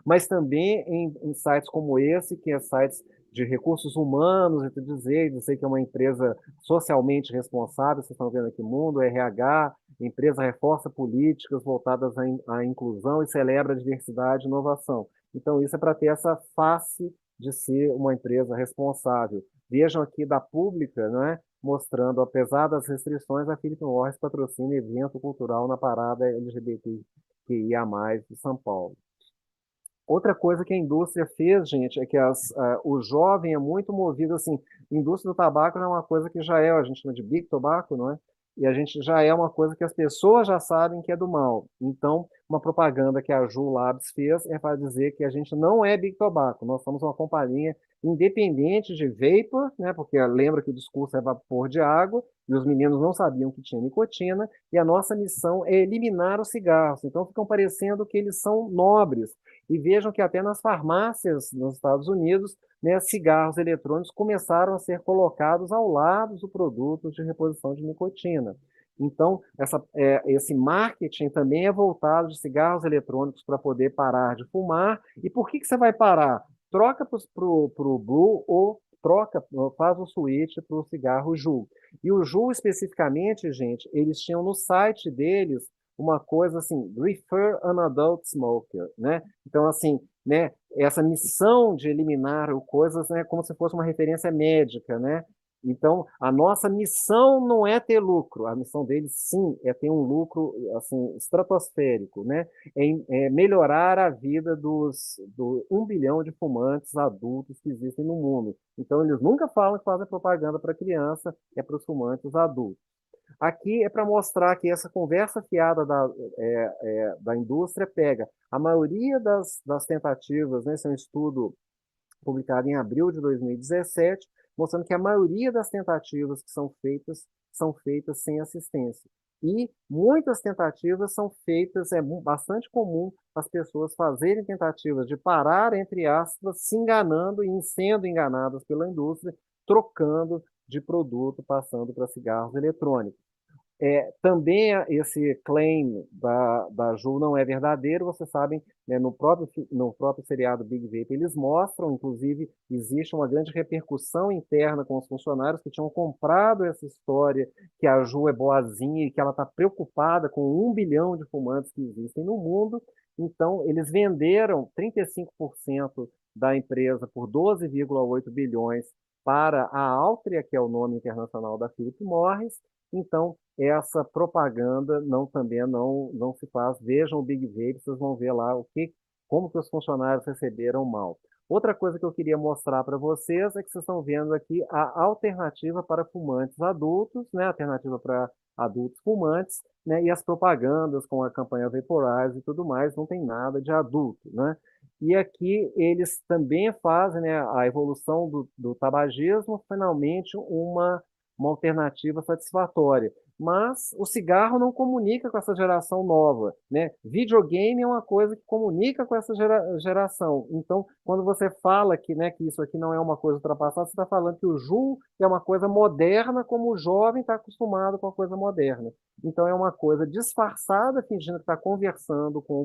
mas também em sites como esse, que é sites de recursos humanos, e dizer que é uma empresa socialmente responsável, vocês estão vendo aqui Mundo, RH, a empresa reforça políticas voltadas à inclusão e celebra a diversidade e inovação. Então, isso é para ter essa face de ser uma empresa responsável. Vejam aqui da Pública, né, mostrando, apesar das restrições, a Philip Morris patrocina evento cultural na parada LGBTQIA+, de São Paulo. Outra coisa que a indústria fez, gente, é que o jovem é muito movido, assim, indústria do tabaco não é uma coisa que já é, a gente chama de big tobacco, não é? E a gente já é uma coisa que as pessoas já sabem que é do mal. Então, uma propaganda que a Ju Labs fez é para dizer que a gente não é big tobacco, nós somos uma companhia independente de vapor, né? Porque lembra que o discurso é vapor de água, e os meninos não sabiam que tinha nicotina, e a nossa missão é eliminar os cigarros. Então, ficam parecendo que eles são nobres. E vejam que até nas farmácias nos Estados Unidos, né, cigarros eletrônicos começaram a ser colocados ao lado do produto de reposição de nicotina. Então, esse marketing também é voltado de cigarros eletrônicos para poder parar de fumar. E por que você vai parar? Troca para o Blue ou faz o switch para o cigarro Juul. E o Juul, especificamente, gente, eles tinham no site deles uma coisa assim, refer an adult smoker, né? Então, assim, né, essa missão de eliminar coisas, né, como se fosse uma referência médica, né? Então, a nossa missão não é ter lucro, a missão deles, sim, é ter um lucro, assim, estratosférico, né? É melhorar a vida do 1 bilhão de fumantes adultos que existem no mundo. Então, eles nunca falam que fazem propaganda para criança, é para os fumantes adultos. Aqui é para mostrar que essa conversa fiada da indústria pega a maioria das tentativas, né, esse é um estudo publicado em abril de 2017, mostrando que a maioria das tentativas que são feitas sem assistência. E muitas tentativas são feitas, é bastante comum as pessoas fazerem tentativas de parar, entre aspas, se enganando e sendo enganadas pela indústria, trocando de produto, passando para cigarros eletrônicos. Também esse claim da Ju não é verdadeiro, vocês sabem, né, no próprio seriado Big Vape eles mostram, inclusive, existe uma grande repercussão interna com os funcionários que tinham comprado essa história que a Ju é boazinha e que ela está preocupada com 1 bilhão de fumantes que existem no mundo. Então, eles venderam 35% da empresa por 12,8 bilhões para a Altria, que é o nome internacional da Philip Morris. Então, essa propaganda também não se faz. Vejam o Big Vape, vocês vão ver lá como que os funcionários receberam mal. Outra coisa que eu queria mostrar para vocês é que vocês estão vendo aqui a alternativa para fumantes adultos, né? Alternativa para adultos fumantes, né? E as propagandas com a campanha Vaporize e tudo mais, não tem nada de adulto, né? E aqui eles também fazem, né, a evolução do tabagismo, finalmente uma alternativa satisfatória. Mas o cigarro não comunica com essa geração nova, né? Videogame é uma coisa que comunica com essa geração. Então, quando você fala né, que isso aqui não é uma coisa ultrapassada, você está falando que o Juul é uma coisa moderna, como o jovem está acostumado com a coisa moderna. Então, é uma coisa disfarçada, fingindo que está conversando com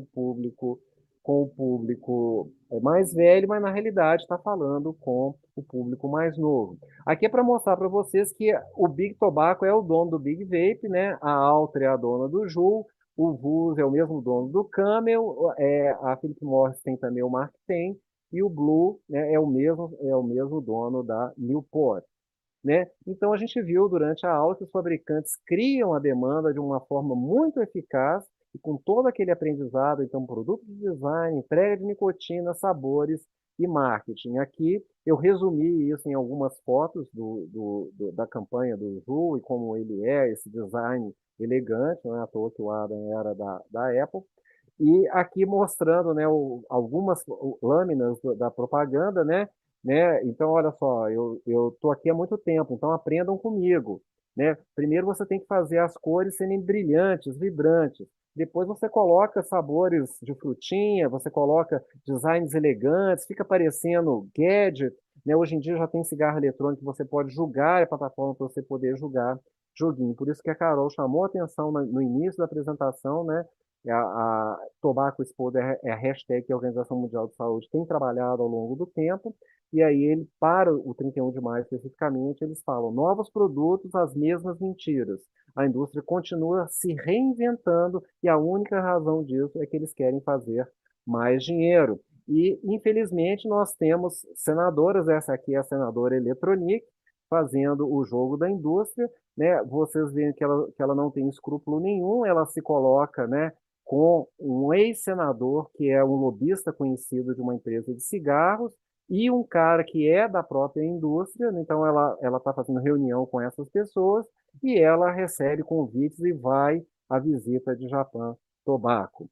o público mais velho, mas na realidade está falando com o público mais novo. Aqui é para mostrar para vocês que o Big Tobacco é o dono do Big Vape, né? A Altria é a dona do Juul, o Vuse é o mesmo dono do Camel, a Philip Morris tem também o Mark Ten, e o Blue, né, é o mesmo dono da Newport. né? Então, a gente viu durante a aula que os fabricantes criam a demanda de uma forma muito eficaz e com todo aquele aprendizado, então, produto de design, entrega de nicotina, sabores e marketing. Aqui eu resumi isso em algumas fotos da campanha do Ju e como ele é, esse design elegante, não é à toa que o Adam era da Apple. E aqui mostrando, né, algumas lâminas da propaganda, né? Então, olha só, eu tô aqui há muito tempo, então aprendam comigo, né? Primeiro você tem que fazer as cores serem brilhantes, vibrantes. Depois você coloca sabores de frutinha, você coloca designs elegantes, fica parecendo gadget, né? Hoje em dia já tem cigarro eletrônico que você pode julgar a plataforma para você poder jogar joguinho. Por isso que a Carol chamou a atenção no início da apresentação, né? A Tobacco Exposure é a hashtag que a Organização Mundial de Saúde tem trabalhado ao longo do tempo, e aí ele, para o 31 de maio especificamente, eles falam novos produtos, as mesmas mentiras. A indústria continua se reinventando e a única razão disso é que eles querem fazer mais dinheiro. E, infelizmente, nós temos senadoras, essa aqui é a senadora Eletronic, fazendo o jogo da indústria, né? Vocês veem que ela não tem escrúpulo nenhum, ela se coloca, né, com um ex-senador que é um lobista conhecido de uma empresa de cigarros e um cara que é da própria indústria, então ela está fazendo reunião com essas pessoas e ela recebe convites e vai à visita de Japão Tobacco.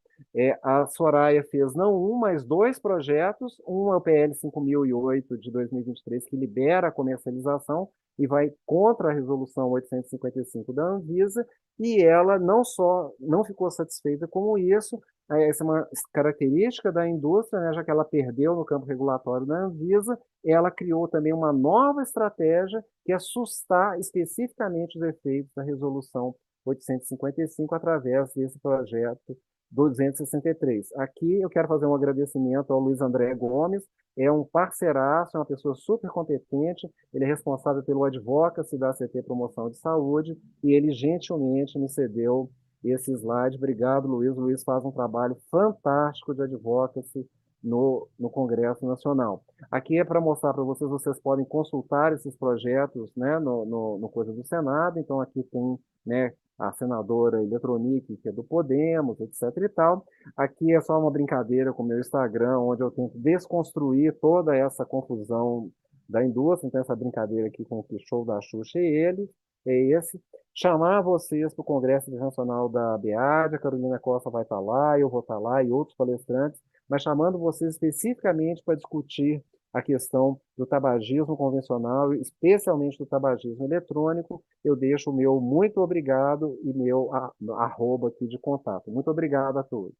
A Soraya fez não um, mas dois projetos, um é o PL 5008 de 2023, que libera a comercialização e vai contra a resolução 855 da Anvisa, e ela não ficou satisfeita com isso, essa é uma característica da indústria, né, já que ela perdeu no campo regulatório da Anvisa, ela criou também uma nova estratégia que é sustar especificamente os efeitos da resolução 855 através desse projeto 263. Aqui eu quero fazer um agradecimento ao Luiz André Gomes, é um parceiraço, é uma pessoa super competente, ele é responsável pelo advocacy da CT Promoção de Saúde, e ele gentilmente me cedeu esse slide. Obrigado, Luiz. O Luiz faz um trabalho fantástico de advocacy no Congresso Nacional. Aqui é para mostrar para vocês, vocês podem consultar esses projetos, né, no Coisa do Senado, então aqui tem, né, a senadora Eletronic, que é do Podemos, etc. e tal. Aqui é só uma brincadeira com o meu Instagram, onde eu tento desconstruir toda essa confusão da indústria, então essa brincadeira aqui com o show da Xuxa e ele, é esse. Chamar vocês para o Congresso Internacional da BEAD, a Carolina Costa vai estar lá, eu vou estar lá e outros palestrantes, mas chamando vocês especificamente para discutir a questão do tabagismo convencional, especialmente do tabagismo eletrônico. Eu deixo o meu muito obrigado e meu arroba aqui de contato. Muito obrigado a todos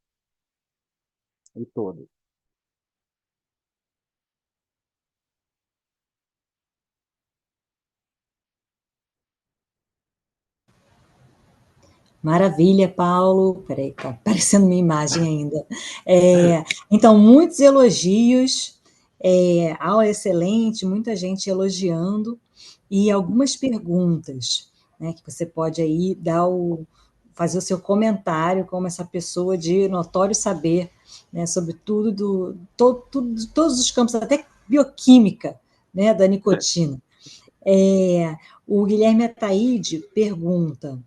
e todas. Maravilha, Paulo. Peraí, está aparecendo minha imagem ainda. Então, muitos elogios, aula excelente, muita gente elogiando, e algumas perguntas, né, que você pode aí fazer o seu comentário como essa pessoa de notório saber, né, sobre todos os campos, até bioquímica, né, da nicotina. O Guilherme Ataíde pergunta...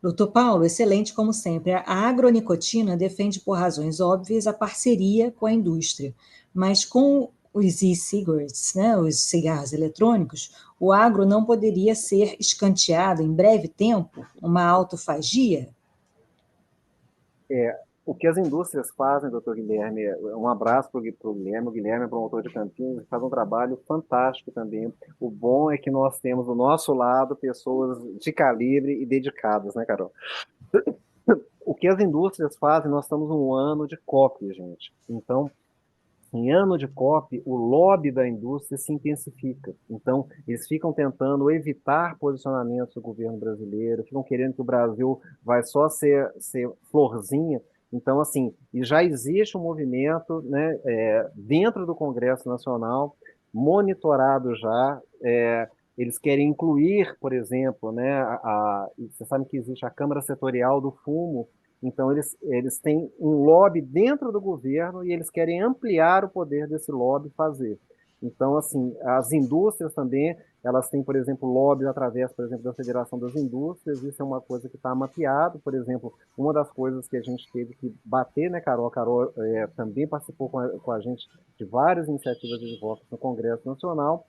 Doutor Paulo, excelente como sempre. A agronicotina defende por razões óbvias a parceria com a indústria, mas com os e-cigarettes, né, os cigarros eletrônicos, o agro não poderia ser escanteado em breve tempo, uma autofagia? O que as indústrias fazem, doutor Guilherme, um abraço para o Guilherme é promotor de Campinas, faz um trabalho fantástico também. O bom é que nós temos do nosso lado pessoas de calibre e dedicadas, né, Carol? O que as indústrias fazem, nós estamos num ano de COP, gente. Então, em ano de COP, o lobby da indústria se intensifica. Então, eles ficam tentando evitar posicionamentos do governo brasileiro, ficam querendo que o Brasil vai só ser florzinha. Então, assim, e já existe um movimento, né, dentro do Congresso Nacional, monitorado já, eles querem incluir, por exemplo, né, você sabe que existe a Câmara Setorial do Fumo, então eles têm um lobby dentro do governo e eles querem ampliar o poder desse lobby fazer. Então, assim, as indústrias também, elas têm, por exemplo, lobbies através, por exemplo, da Federação das Indústrias, isso é uma coisa que está mapeado, por exemplo, uma das coisas que a gente teve que bater, né, Carol? A Carol também participou com a gente de várias iniciativas de advocacy no Congresso Nacional,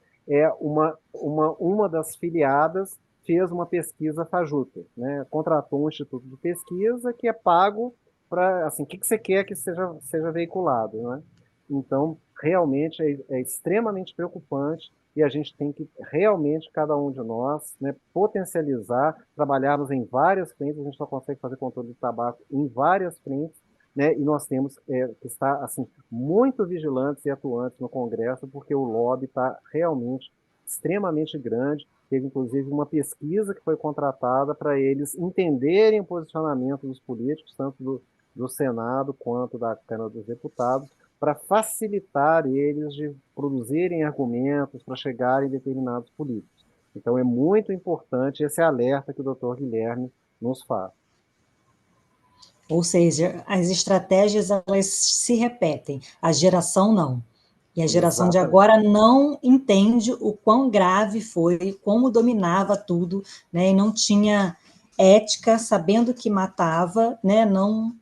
uma das filiadas fez uma pesquisa fajuta, né? Contratou um instituto de pesquisa que é pago para, assim, o que você quer que seja veiculado, né? Então, realmente é extremamente preocupante e a gente tem que realmente, cada um de nós, né, potencializar, trabalharmos em várias frentes, a gente só consegue fazer controle do tabaco em várias frentes, né, e nós temos que estar assim, muito vigilantes e atuantes no Congresso, porque o lobby está realmente extremamente grande. Teve, inclusive, uma pesquisa que foi contratada para eles entenderem o posicionamento dos políticos, tanto do Senado quanto da Câmara dos Deputados, para facilitar eles de produzirem argumentos para chegarem em determinados políticos. Então, é muito importante esse alerta que o doutor Guilherme nos faz. Ou seja, as estratégias elas se repetem, a geração não. E a geração de agora não entende o quão grave foi, como dominava tudo, né, e não tinha ética, sabendo que matava, né, não,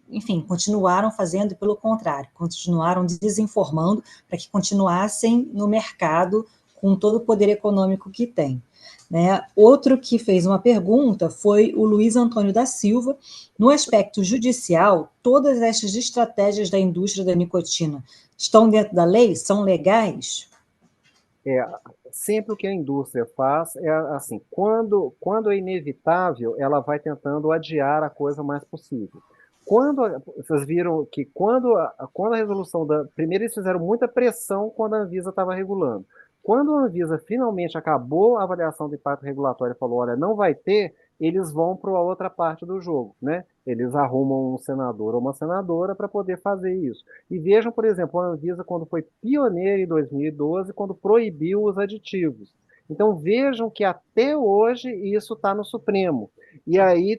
enfim, continuaram fazendo, pelo contrário, continuaram desinformando para que continuassem no mercado com todo o poder econômico que tem. Né? Outro que fez uma pergunta foi o Luiz Antônio da Silva. No aspecto judicial, todas estas estratégias da indústria da nicotina estão dentro da lei? São legais? Sempre o que a indústria faz é assim, quando é inevitável, ela vai tentando adiar a coisa o mais possível. Vocês viram que quando a resolução primeiro eles fizeram muita pressão quando a Anvisa estava regulando. Quando a Anvisa finalmente acabou a avaliação de impacto regulatório e falou, olha, não vai ter, eles vão para a outra parte do jogo, né? Eles arrumam um senador ou uma senadora para poder fazer isso. E vejam, por exemplo, a Anvisa quando foi pioneira em 2012, quando proibiu os aditivos. Então vejam que até hoje isso está no Supremo. E aí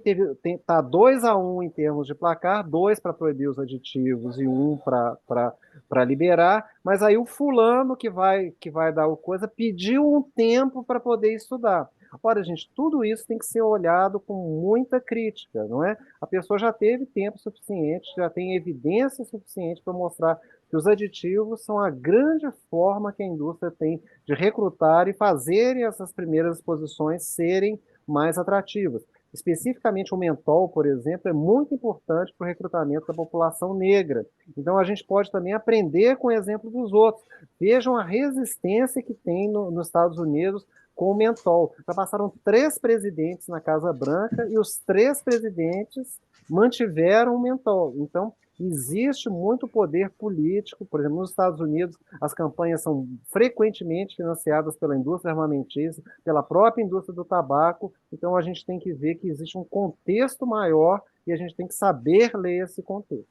está 2-1 em termos de placar, 2 para proibir os aditivos e 1 para liberar, mas aí o fulano que vai dar o coisa pediu um tempo para poder estudar. Ora, gente, tudo isso tem que ser olhado com muita crítica, não é? A pessoa já teve tempo suficiente, já tem evidência suficiente para mostrar que os aditivos são a grande forma que a indústria tem de recrutar e fazerem essas primeiras exposições serem mais atrativas. Especificamente o mentol, por exemplo, é muito importante para o recrutamento da população negra. Então a gente pode também aprender com o exemplo dos outros. Vejam a resistência que tem nos Estados Unidos com o mentol. Já passaram 3 presidentes na Casa Branca e os 3 presidentes mantiveram o mentol. Então, existe muito poder político. Por exemplo, nos Estados Unidos, as campanhas são frequentemente financiadas pela indústria armamentista, pela própria indústria do tabaco. Então, a gente tem que ver que existe um contexto maior e a gente tem que saber ler esse contexto.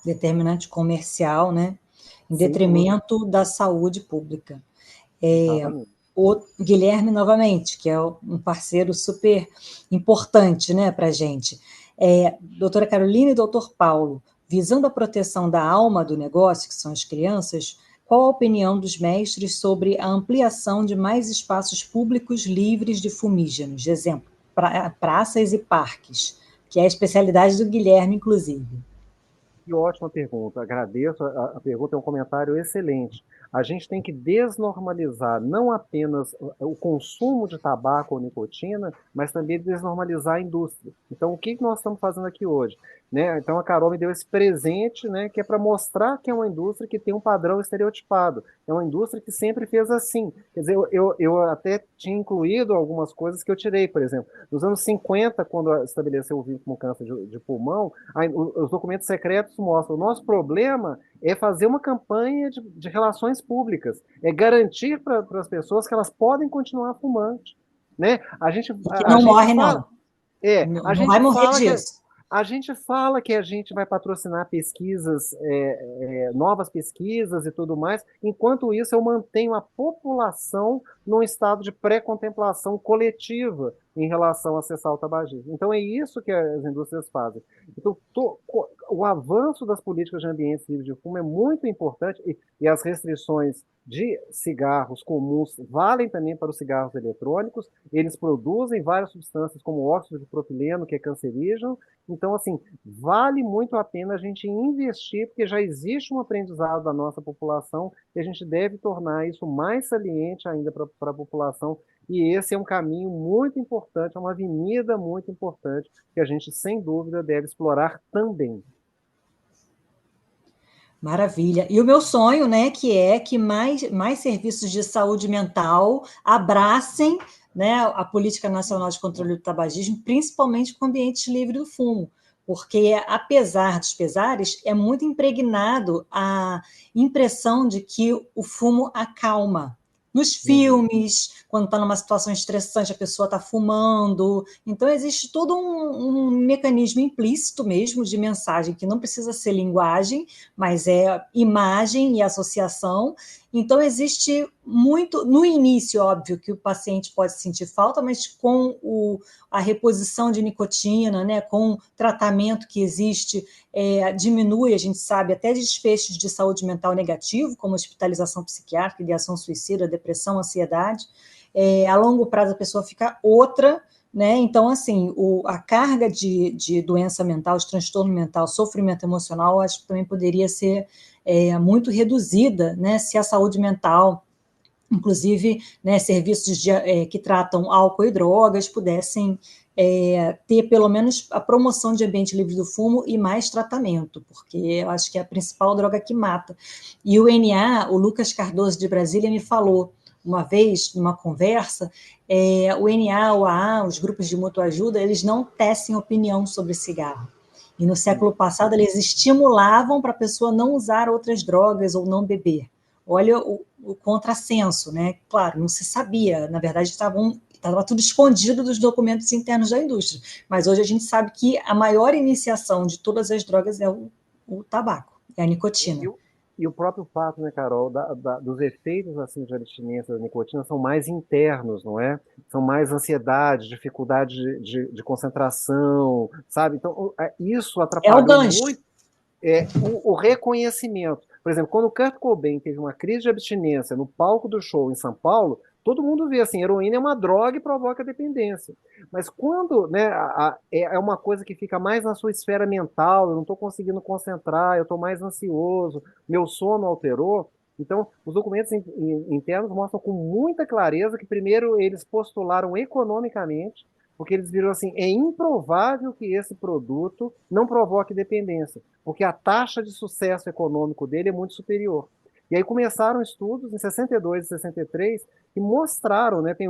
Determinante comercial, né? Em detrimento da saúde pública. O Guilherme, novamente, que é um parceiro super importante, né, para a gente. Doutora Carolina e doutor Paulo, visando a proteção da alma do negócio, que são as crianças, qual a opinião dos mestres sobre a ampliação de mais espaços públicos livres de fumígenos? De exemplo, praças e parques, que é a especialidade do Guilherme, inclusive. Que ótima pergunta, agradeço a pergunta, é um comentário excelente. A gente tem que desnormalizar não apenas o consumo de tabaco ou nicotina, mas também desnormalizar a indústria. Então, o que nós estamos fazendo aqui hoje? Né? Então, a Carol me deu esse presente, né, que é para mostrar que é uma indústria que tem um padrão estereotipado. É uma indústria que sempre fez assim. Quer dizer, eu até tinha incluído algumas coisas que eu tirei, por exemplo. Nos anos 50, quando estabeleceu o vínculo com câncer de pulmão, os documentos secretos mostram o nosso problema é fazer uma campanha de relações públicas, é garantir para as pessoas que elas podem continuar fumantes. Né? A gente não morre, não. Não vai morrer disso. A gente fala que a gente vai patrocinar pesquisas, novas pesquisas e tudo mais, enquanto isso eu mantenho a população num estado de pré-contemplação coletiva em relação a cessar o tabagismo. Então é isso que as indústrias fazem. Então, o avanço das políticas de ambientes livres de fumo é muito importante e as restrições de cigarros comuns valem também para os cigarros eletrônicos. Eles produzem várias substâncias como óxido de propileno, que é cancerígeno. Então, assim, vale muito a pena a gente investir, porque já existe um aprendizado da nossa população e a gente deve tornar isso mais saliente ainda para a população. E esse é um caminho muito importante, é uma avenida muito importante que a gente, sem dúvida, deve explorar também. Maravilha. E o meu sonho, né, que é que mais serviços de saúde mental abracem, né, a Política Nacional de Controle do Tabagismo, principalmente com o ambiente livre do fumo, porque, apesar dos pesares, é muito impregnado a impressão de que o fumo acalma. Nos filmes, quando está numa situação estressante, a pessoa está fumando. Então, existe todo um mecanismo implícito mesmo de mensagem, que não precisa ser linguagem, mas é imagem e associação. Então, existe muito, no início, óbvio, que o paciente pode sentir falta, mas com a reposição de nicotina, né, com o tratamento que existe, diminui, a gente sabe, até desfechos de saúde mental negativo, como hospitalização psiquiátrica, ideação suicida, depressão, ansiedade. A longo prazo, a pessoa fica outra, né? Então, assim, a carga de doença mental, de transtorno mental, sofrimento emocional, acho que também poderia ser muito reduzida, né, se a saúde mental, inclusive, né, serviços que tratam álcool e drogas, pudessem ter pelo menos a promoção de ambiente livre do fumo e mais tratamento, porque eu acho que é a principal droga que mata. E o NA, o Lucas Cardoso de Brasília, me falou uma vez, numa conversa, o NA, o AA, os grupos de mútua ajuda, eles não tecem opinião sobre cigarro. E no século passado, eles estimulavam para a pessoa não usar outras drogas ou não beber. Olha o contrassenso, né? Claro, não se sabia, na verdade estava tudo escondido dos documentos internos da indústria, mas hoje a gente sabe que a maior iniciação de todas as drogas é o tabaco, é a nicotina. E o próprio fato, né, Carol, dos efeitos assim, de abstinência da nicotina são mais internos, não é? São mais ansiedade, dificuldade de concentração, sabe? Então, isso atrapalhou muito o reconhecimento. Por exemplo, quando o Kurt Cobain teve uma crise de abstinência no palco do show em São Paulo, todo mundo vê assim, heroína é uma droga e provoca dependência. Mas quando, né, é uma coisa que fica mais na sua esfera mental, eu não estou conseguindo concentrar, eu estou mais ansioso, meu sono alterou. Então, os documentos internos mostram com muita clareza que, primeiro, eles postularam economicamente, porque eles viram assim, é improvável que esse produto não provoque dependência, porque a taxa de sucesso econômico dele é muito superior. E aí começaram estudos em 62 e 63 que mostraram, né, tem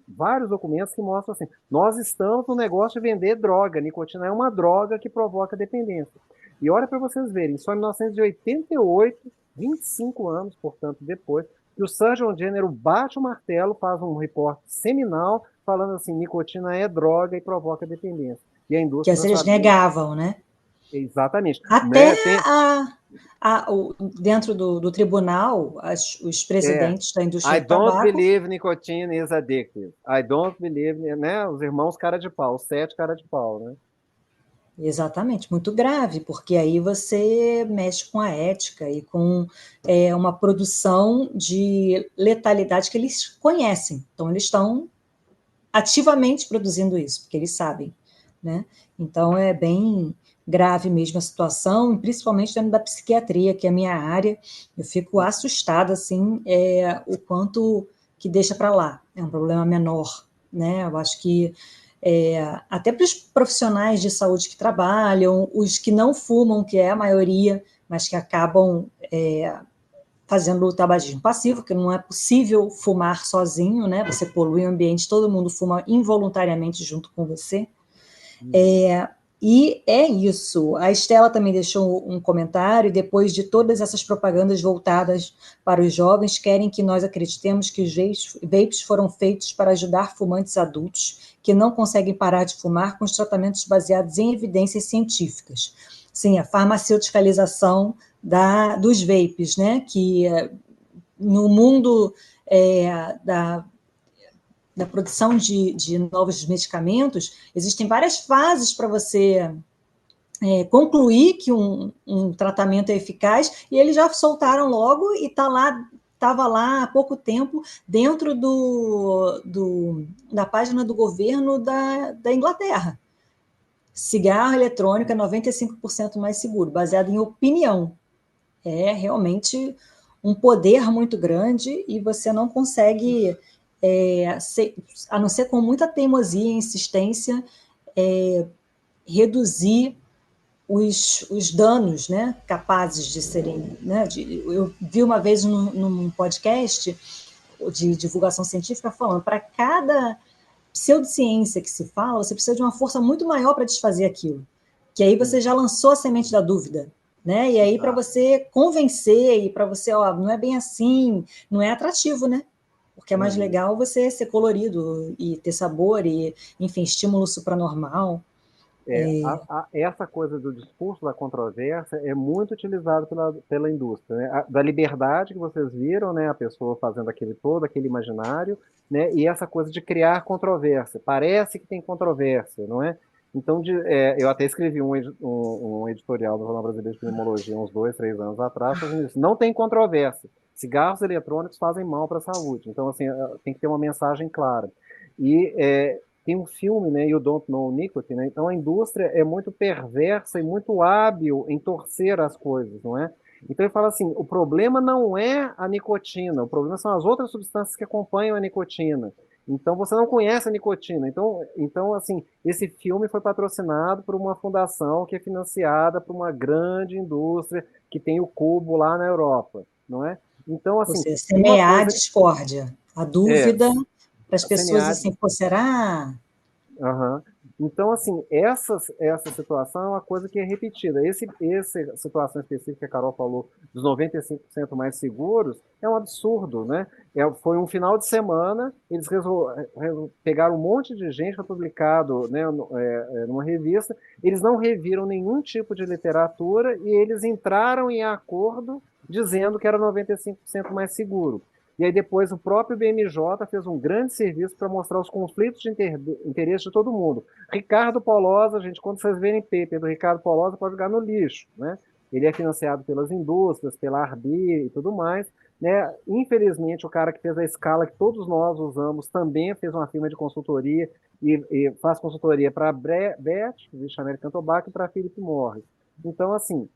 vários documentos que mostram assim, nós estamos no negócio de vender droga, nicotina é uma droga que provoca dependência. E olha para vocês verem, só em 1988, 25 anos, portanto, depois, que o Surgeon General bate o martelo, faz um reporte seminal, falando assim, nicotina é droga e provoca dependência. E a indústria que eles negavam, né? Exatamente. Até dentro do tribunal, os presidentes da indústria do tabaco... I don't believe nicotine is addictive. I don't believe, né? Os irmãos cara de pau, 7 cara de pau, né? Exatamente, muito grave, porque aí você mexe com a ética e com uma produção de letalidade que eles conhecem. Então, eles estão ativamente produzindo isso, porque eles sabem, né? Então, é bem grave mesmo a situação, principalmente dentro da psiquiatria, que é a minha área. Eu fico assustada, assim, o quanto que deixa para lá. É um problema menor, né? Eu acho que até para os profissionais de saúde que trabalham, os que não fumam, que é a maioria, mas que acabam fazendo o tabagismo passivo, que não é possível fumar sozinho, né? Você polui o ambiente, todo mundo fuma involuntariamente junto com você. E é isso. A Estela também deixou um comentário, depois de todas essas propagandas voltadas para os jovens, querem que nós acreditemos que os vapes foram feitos para ajudar fumantes adultos que não conseguem parar de fumar com os tratamentos baseados em evidências científicas. Sim, a farmaceuticalização dos vapes, né, que no mundo da produção de novos medicamentos, existem várias fases para você concluir que um tratamento é eficaz, e eles já soltaram logo e estava lá há pouco tempo dentro da página do governo da Inglaterra. Cigarro eletrônico é 95% mais seguro, baseado em opinião. É realmente um poder muito grande e você não consegue, a não ser com muita teimosia e insistência, reduzir os danos, né, capazes de serem... Né, eu vi uma vez num podcast de divulgação científica falando, para cada pseudociência que se fala, você precisa de uma força muito maior para desfazer aquilo, que aí você já lançou a semente da dúvida, né? E aí para você convencer, e para você, não é bem assim, não é atrativo, né? Porque é mais legal você ser colorido e ter sabor e, enfim, estímulo supranormal. Essa coisa do discurso da controvérsia é muito utilizado pela indústria, né? Da liberdade que vocês viram, né? A pessoa fazendo aquele imaginário, né? E essa coisa de criar controvérsia. Parece que tem controvérsia, não é? Então, eu até escrevi um editorial no Jornal Brasileiro de Pneumologia uns 2, 3 anos atrás, fazendo isso. Não tem controvérsia. Cigarros eletrônicos fazem mal para a saúde. Então, assim, tem que ter uma mensagem clara. E tem um filme, né, You Don't Know Nicotine, né? Então a indústria é muito perversa e muito hábil em torcer as coisas, não é? Então ele fala assim, o problema não é a nicotina, o problema são as outras substâncias que acompanham a nicotina. Então você não conhece a nicotina. Então assim, esse filme foi patrocinado por uma fundação que é financiada por uma grande indústria que tem o Cubo lá na Europa, não é? Então assim, você semear a discórdia, a dúvida, para as pessoas assim, pô, será? Uhum. Então, assim, essa situação é uma coisa que é repetida. Essa situação específica que a Carol falou, dos 95% mais seguros, é um absurdo, né? Foi um final de semana, eles pegaram um monte de gente, foi publicado, né, numa revista, eles não reviram nenhum tipo de literatura e eles entraram em acordo dizendo que era 95% mais seguro. E aí depois o próprio BMJ fez um grande serviço para mostrar os conflitos de interesse de todo mundo. Ricardo Polosa, gente, quando vocês verem paper do Ricardo Polosa, pode jogar no lixo, né? Ele é financiado pelas indústrias, pela Arbi e tudo mais, né? Infelizmente, o cara que fez a escala que todos nós usamos também fez uma firma de consultoria e faz consultoria para a BET, British American Tobacco, e para a Philip Morris. Então, assim,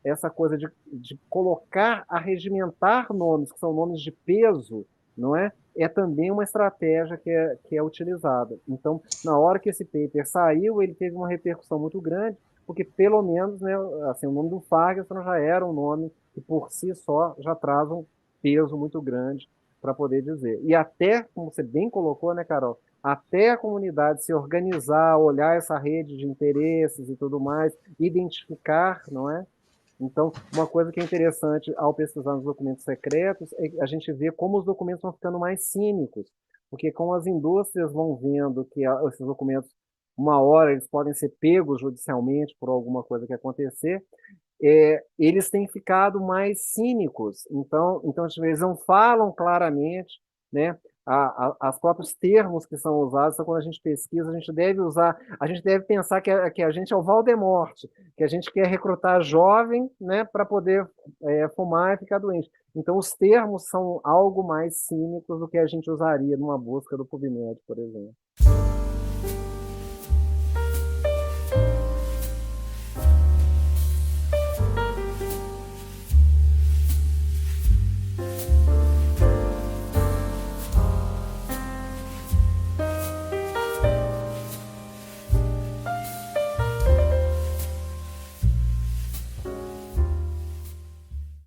essa coisa de colocar, arregimentar nomes, que são nomes de peso, não é? É também uma estratégia que é utilizada. Então, na hora que esse paper saiu, ele teve uma repercussão muito grande, porque pelo menos, né, assim, o nome do Ferguson já era um nome que por si só já traz um peso muito grande para poder dizer. E até, como você bem colocou, né, Carol, até a comunidade se organizar, olhar essa rede de interesses e tudo mais, identificar, não é? Então, uma coisa que é interessante ao pesquisar nos documentos secretos é a gente vê como os documentos vão ficando mais cínicos, porque como as indústrias vão vendo que esses documentos, uma hora, eles podem ser pegos judicialmente por alguma coisa que acontecer, eles têm ficado mais cínicos. Então eles não falam claramente, né? Os próprios termos que são usados, então, quando a gente pesquisa, a gente deve pensar que a gente é o Voldemort, que a gente quer recrutar jovem, né, para poder fumar e ficar doente. Então, os termos são algo mais cínicos do que a gente usaria numa busca do PubMed, por exemplo.